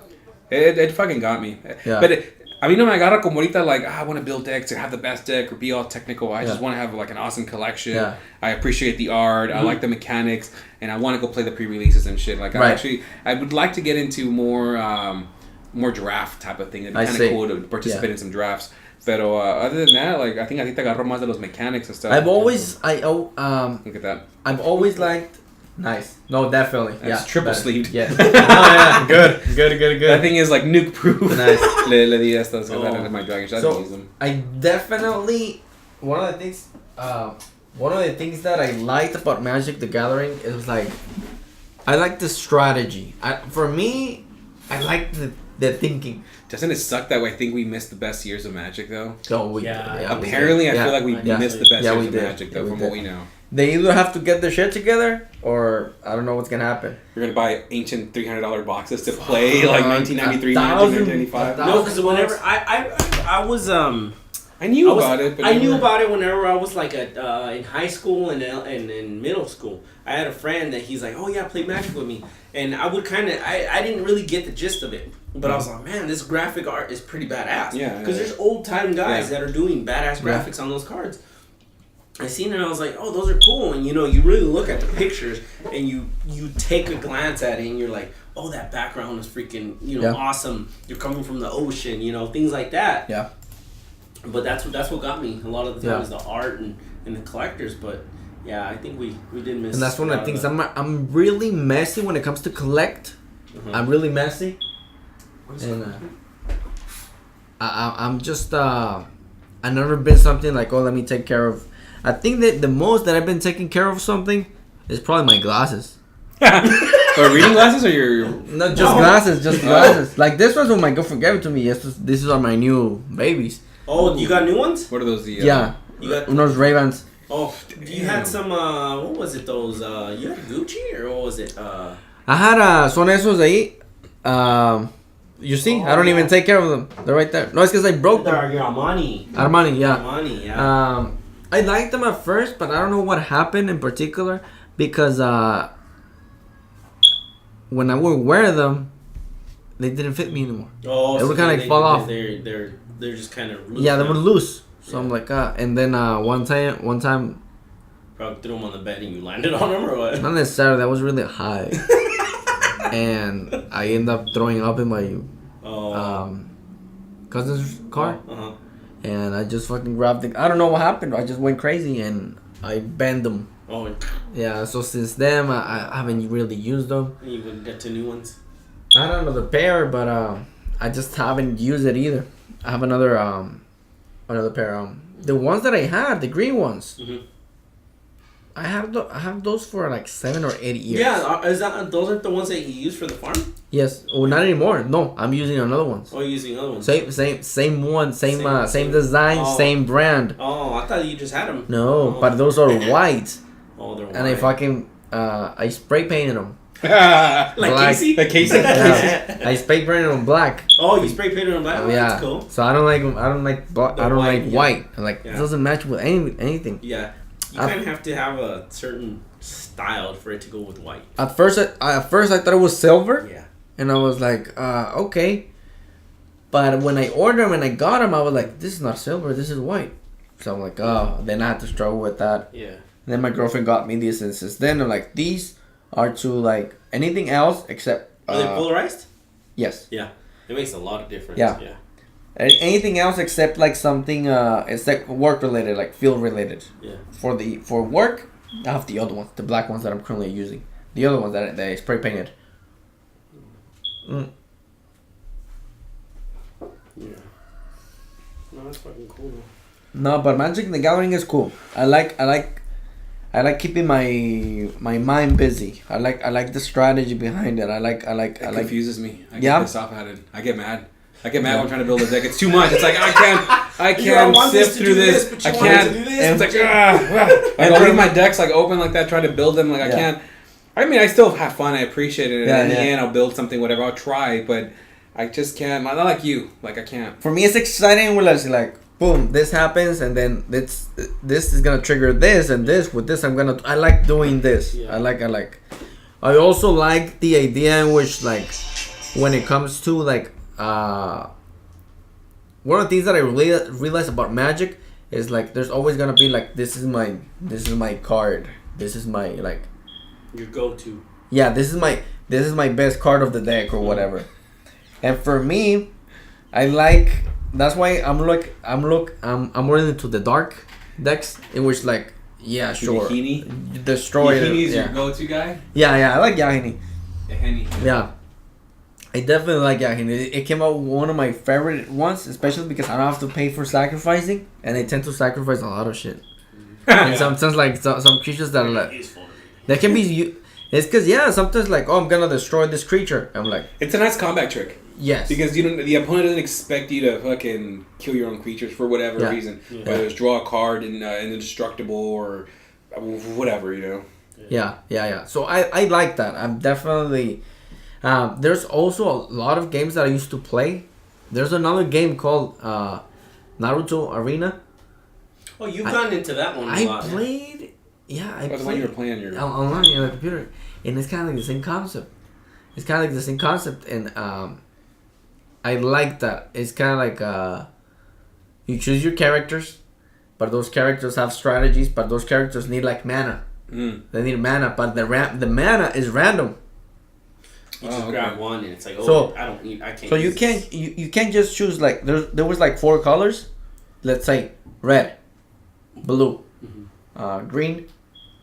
It fucking got me. Yeah. But a mí no me agarra como ahorita I want to build decks or have the best deck or be all technical. I just want to have an awesome collection. Yeah. I appreciate the art. I like the mechanics, and I want to go play the pre-releases and shit. I would like to get into more draft type of thing. It'd be kind of cool to participate in some drafts. Pero other than that, I think a ti te agarró más de los mechanics and stuff. Look at that. I've always liked. Nice. No, definitely. It's triple sleeved. Yeah. Yeah. Good. That thing is nuke proof. Nice. Le di estas because I didn't have my dragon shot. So, use them. I definitely one of the things that I liked about Magic the Gathering is I like the strategy. For me, I like the thinking. Doesn't it suck that I think we missed the best years of Magic though? Oh, we apparently I feel like we missed the best years of Magic though, from what we know. They either have to get their shit together, or I don't know what's gonna happen. You're gonna buy ancient $300 boxes to play 1993, 1995. No, because whenever I was I knew about it. But I knew about it whenever I was in high school and in middle school. I had a friend that he's like, oh yeah, play Magic with me, and I would I didn't really get the gist of it, but I was like, man, this graphic art is pretty badass. Yeah. Because there's old time guys that are doing badass graphics on those cards. I seen it and I was like, oh, those are cool, and you really look at the pictures and you take a glance at it and you're like, oh, that background is freaking awesome. You're coming from the ocean, things like that. Yeah. But that's what got me a lot of the time is the art and the collectors. But yeah, I think we did miss. And that's one of the things I'm really messy when it comes to collect. I'm really messy. And I'm just I've never been something like, oh, let me take care of. I think that the most that I've been taking care of something is probably my glasses. Or reading glasses, or your not just glasses, just glasses. Like this was when my girlfriend gave it to me. Yes, these are my new babies. Oh, you got new ones? What are those? Yeah, you got those Ray-Bans. Oh, you had some. What was it? Those. You had Gucci, or what was it? I had son esos ahí. You see, I don't even take care of them. They're right there. No, it's because I broke them. They're Armani. Armani, yeah. Armani, yeah. I liked them at first, but I don't know what happened in particular because when I would wear them, they didn't fit me anymore. Oh, they would kind of like fall off. They're just kind of loose. Yeah, they were loose. So I'm like, and then one time. Probably threw them on the bed and you landed on them, or what? Not necessarily. That was really high. And I ended up throwing up in my cousin's car. Uh-huh. And I just fucking grabbed it. I don't know what happened. I just went crazy and I banned them. Oh. Yeah, so since then, I haven't really used them. You would get to new ones? I don't know the pair, but I just haven't used it either. I have another pair. The ones that I had, the green ones. Mm-hmm. I have those for like 7 or 8 years. Yeah, those are the ones that you use for the farm? Yes. Oh, not anymore. No, I'm using another ones. Oh, you're using other ones. Same one, same design, same brand. Oh, I thought you just had them. No, but those are white. Oh, they're white. And I spray painted them. Like black. Casey? Like Casey? Yeah. I spray painted them black. Oh, you spray painted them black? Oh, yeah. That's cool. So I don't like them. I don't like white. Like it doesn't match with anything. Yeah. You kind of have to have a certain style for it to go with white. At first I thought it was silver. Yeah. And I was like, okay. But when I ordered them and I got them, I was like, this is not silver, this is white. So I'm like, oh, then I had to struggle with that. Yeah. And then my girlfriend got me these, and since then I'm like, these are to like anything else except. Are they polarized? Yes. Yeah. It makes a lot of difference. Yeah. Yeah. Anything else except like something it's like work related, like field related. Yeah. For work, I have the other ones, the black ones that I'm currently using. The other ones that I spray painted. Yeah. No, that's fucking cool though. No, but Magic the Gathering is cool. I like keeping my mind busy. I like the strategy behind it. It confuses me. I yeah. get pissed off at it. I get mad when I'm trying to build a deck. It's too much. It's like I can't sift through this. I can't. It's like I'll leave my decks like open like that, try to build them like I can't. I mean, I still have fun. I appreciate it. And in the end, I'll build something, whatever. I'll try, but I just can't. Not like you. Like I can't. For me, it's exciting when it's like, boom, this happens, and then this is gonna trigger this, and this with this, I like doing this. Yeah. I like. I also like the idea in which, like, when it comes to like, one of the things that I really realize about Magic is like, there's always gonna be like, this is my card. This is my like. Your go-to. Yeah, this is my best card of the deck or whatever. And for me, I like. That's why I'm more into the dark decks in which like sure Yahini? Destroy Yahini is your go-to guy? Yeah, I like Yahini. Yahini. Yeah. I definitely like Yahini. It came out one of my favorite ones, especially because I don't have to pay for sacrificing, and I tend to sacrifice a lot of shit. And sometimes like some creatures that are like that can be. It's because sometimes like, oh, I'm gonna destroy this creature. I'm like, it's a nice combat trick. Yes. Because the opponent doesn't expect you to fucking kill your own creatures for whatever reason. Yeah. Whether it's draw a card in indestructible or whatever, you know. Yeah. So I like that. I'm definitely. There's also a lot of games that I used to play. There's another game called Naruto Arena. Oh, you've gotten into that one a lot. I played. Yeah, I played. When you were playing your online on the computer, and it's kind of like the same concept. And I like that. It's kind of like you choose your characters, but those characters have strategies, but those characters need like mana. They need mana, but the mana is random. You just grab one and it's like, I can't. So you can't just choose like there was like 4 colors. Let's say red, blue, green,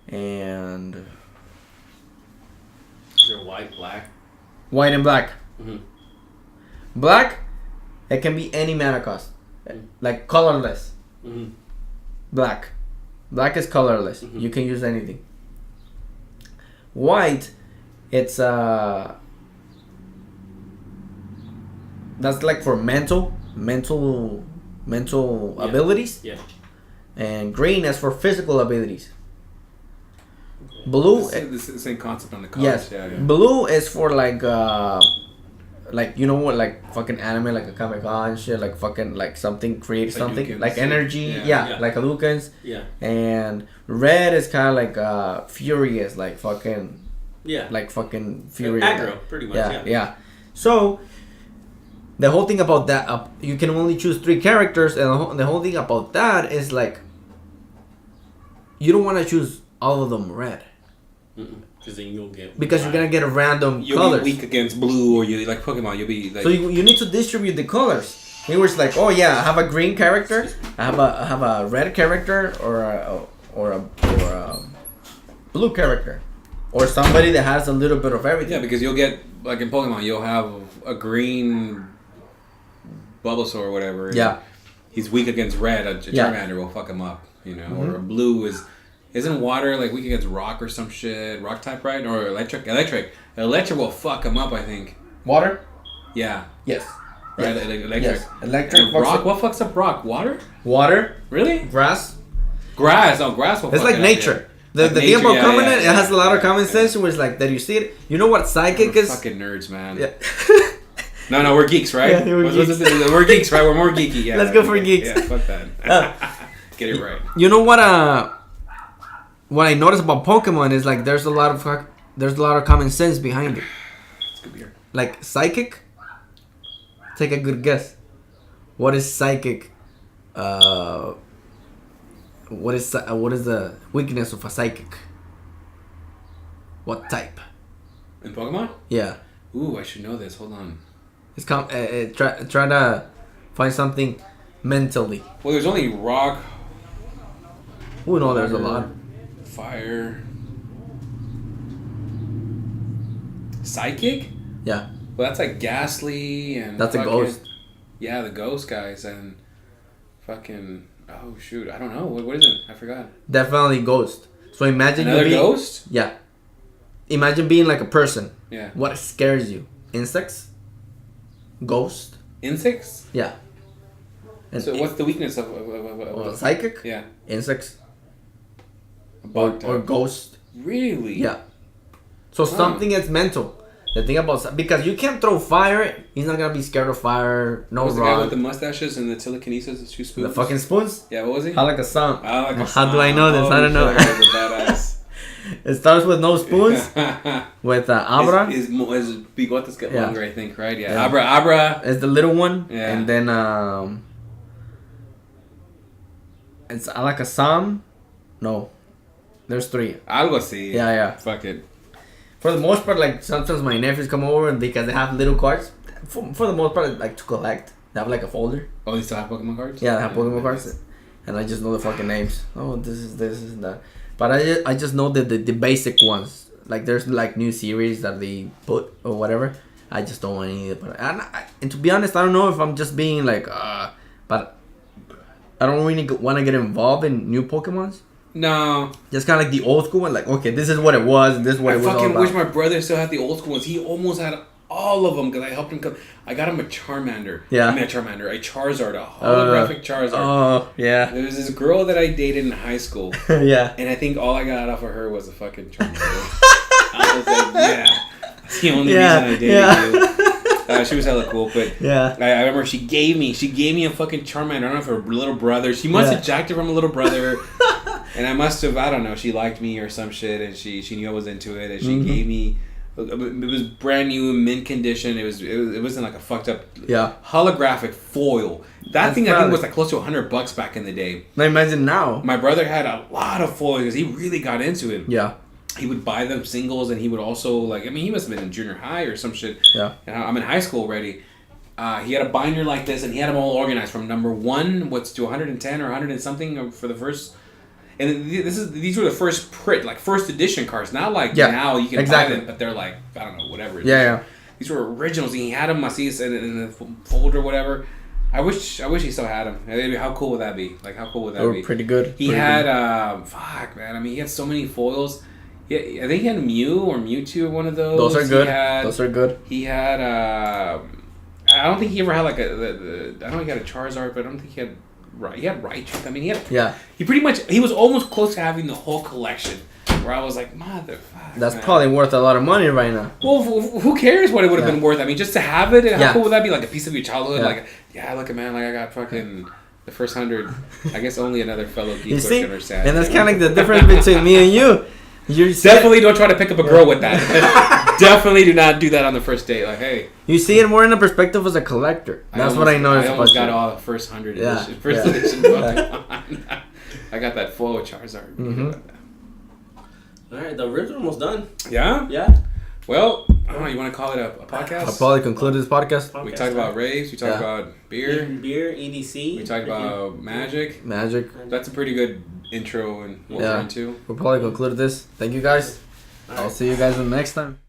and is there white, black? white and black. Black, it can be any mana cost, like colorless. Black is colorless. You can use anything. White, it's that's like for mental abilities. Yeah. And green is for physical abilities. Blue. This is the same concept on the cards. Yes. Yeah. Blue is for like you know what, like fucking anime, like a Comic and shit, like fucking like something, create like something Lucans. Like energy, yeah, like a Lucans. Yeah. And red is kind of like furious, like fucking. Yeah. Like fucking furious. Aggro, pretty much. Yeah. So the whole thing about that, you can only choose 3 characters, and the whole thing about that is like, you don't want to choose all of them red. Because then you'll get. Because you're gonna get a random colors. You'll be weak against blue, or you like Pokemon. You'll be like. So you need to distribute the colors. He was like, oh yeah, I have a green character, I have a red character, or a blue character, or somebody that has a little bit of everything. Yeah, because you'll get like in Pokemon, you'll have a green Bulbasaur or whatever. Yeah. He's weak against red. A Charmander will fuck him up, you know. Or a blue isn't water like weak against rock or some shit? Rock type, right? Or electric. Electric will fuck him up, I think. Water? Yeah. Yes. Right. Yes. Electric. Yes. Electric. Rock. What fucks up rock? Water. Really? Grass. Oh, grass will. It's fuck like it nature. Up, The like thing about common, it has a lot of common yeah. sense. Where it's like that you see it. You know what psychic is? Fucking nerds, man. Yeah. No, we're geeks, right? Yeah, we're geeks. We're geeks, right? We're more geeky. Yeah. Let's go for geeks. Yeah, fuck that. Get it right. You know what? What I noticed about Pokemon is like there's a lot of common sense behind it. It's good beer. Like psychic. Take a good guess. What is psychic? What is the weakness of a psychic? What type? In Pokemon? Yeah. Ooh, I should know this. Hold on. It's try to find something mentally. Well, there's only rock. Oh no, there's a lot. Fire. Psychic? Yeah. Well, that's like Ghastly and. That's a ghost. Yeah, the ghost guys and fucking. Oh shoot, I don't know. What is it? I forgot. Definitely ghost. So imagine another ghost. Yeah. Imagine being like a person. Yeah. What scares you? Insects? Ghost? Insects? Yeah. And so what's the weakness of a psychic? Yeah. Insects. Or ghost. Really? Yeah. So something is mental. The thing about because you can't throw fire, he's not gonna be scared of fire. No was rock. The guy with the mustaches and the telekinesis, the 2 spoons. The fucking spoons. Yeah, what was he? I like a song. How do I know this? I don't know. Badass. It starts with no spoons. With Abra. His bigotes get longer, I think, right? Yeah. Yeah. Abra. It's the little one. Yeah. And then it's Alakazam. No. There's 3. Algo así. Yeah. Fuck it. For the most part, like sometimes my nephews come over and because they have little cards. For the most part, like to collect. They have like a folder. Oh, they still have Pokemon cards? Yeah, they have Pokemon cards. And I just know the fucking names. Oh, this is that. But I just know the basic ones. Like there's like new series that they put or whatever. I just don't want any of it. And to be honest, I don't know if I'm just being like, but I don't really want to get involved in new Pokemons. No. Just kind of like the old school one. Like, okay, this is what it was. And this is what it was all about. I fucking wish my brother still had the old school ones. He almost had all of them because I helped him come. I got him a Charmander. Yeah. I mean, a Charizard, a holographic Charizard. Oh, yeah. There was this girl that I dated in high school. Yeah. And I think all I got off of her was a fucking Charmander. I was like, yeah. That's the only reason I dated you. She was hella cool, but yeah. I remember she gave me a fucking Charmander. I don't know if her little brother. She must have jacked it from a little brother. And I must have, I don't know, she liked me or some shit, and she knew I was into it, and she gave me, it was brand new, mint condition, it wasn't like a fucked up holographic foil. That thing I think was like close to $100 back in the day. Now imagine now. My brother had a lot of foils because he really got into it. Yeah. He would buy them singles, and he would also, like, I mean, he must have been in junior high or some shit. Yeah. I'm in high school already. He had a binder like this, and he had them all organized from number 1, to 110 or 100 and something for the first... And these were the first first edition cards. Not like now you can buy them, but they're like, I don't know, whatever. Yeah. These were originals. And he had them. I see it in the folder or whatever. I wish he still had them. How cool would that be? Like, how cool would that be? They were pretty good. He had, fuck, man. I mean, he had so many foils. I think he had Mew or Mewtwo, one of those. Those are good. Those are good. He had, I don't think he ever had like I don't think he had a Charizard, but I don't think he had Raichu. I mean, he was almost close to having the whole collection. Where I was like, motherfucker. That's probably worth a lot of money right now. Well, who cares what it would have been worth? I mean, just to have it, how cool would that be? Like a piece of your childhood? Like, look at man, like I got fucking the first 100. I guess only another fellow geek would understand. And that's kind of like the difference between me and you. You definitely don't try to pick up a girl with that. Definitely do not do that on the first date. Like, hey. You see it more in the perspective as a collector. That's what I noticed. I almost got all the first 100 edition. First edition. I got that full Charizard. Mm-hmm. All right, the ribs are almost done. Yeah? Yeah. Well, I don't know. You want to call it a podcast? I'll probably conclude this podcast. We talked about raves. We talked about beer. Beer, EDC. We talked about magic. That's a pretty good intro and what we're into. We'll probably conclude this. Thank you guys. I'll see you guys next time.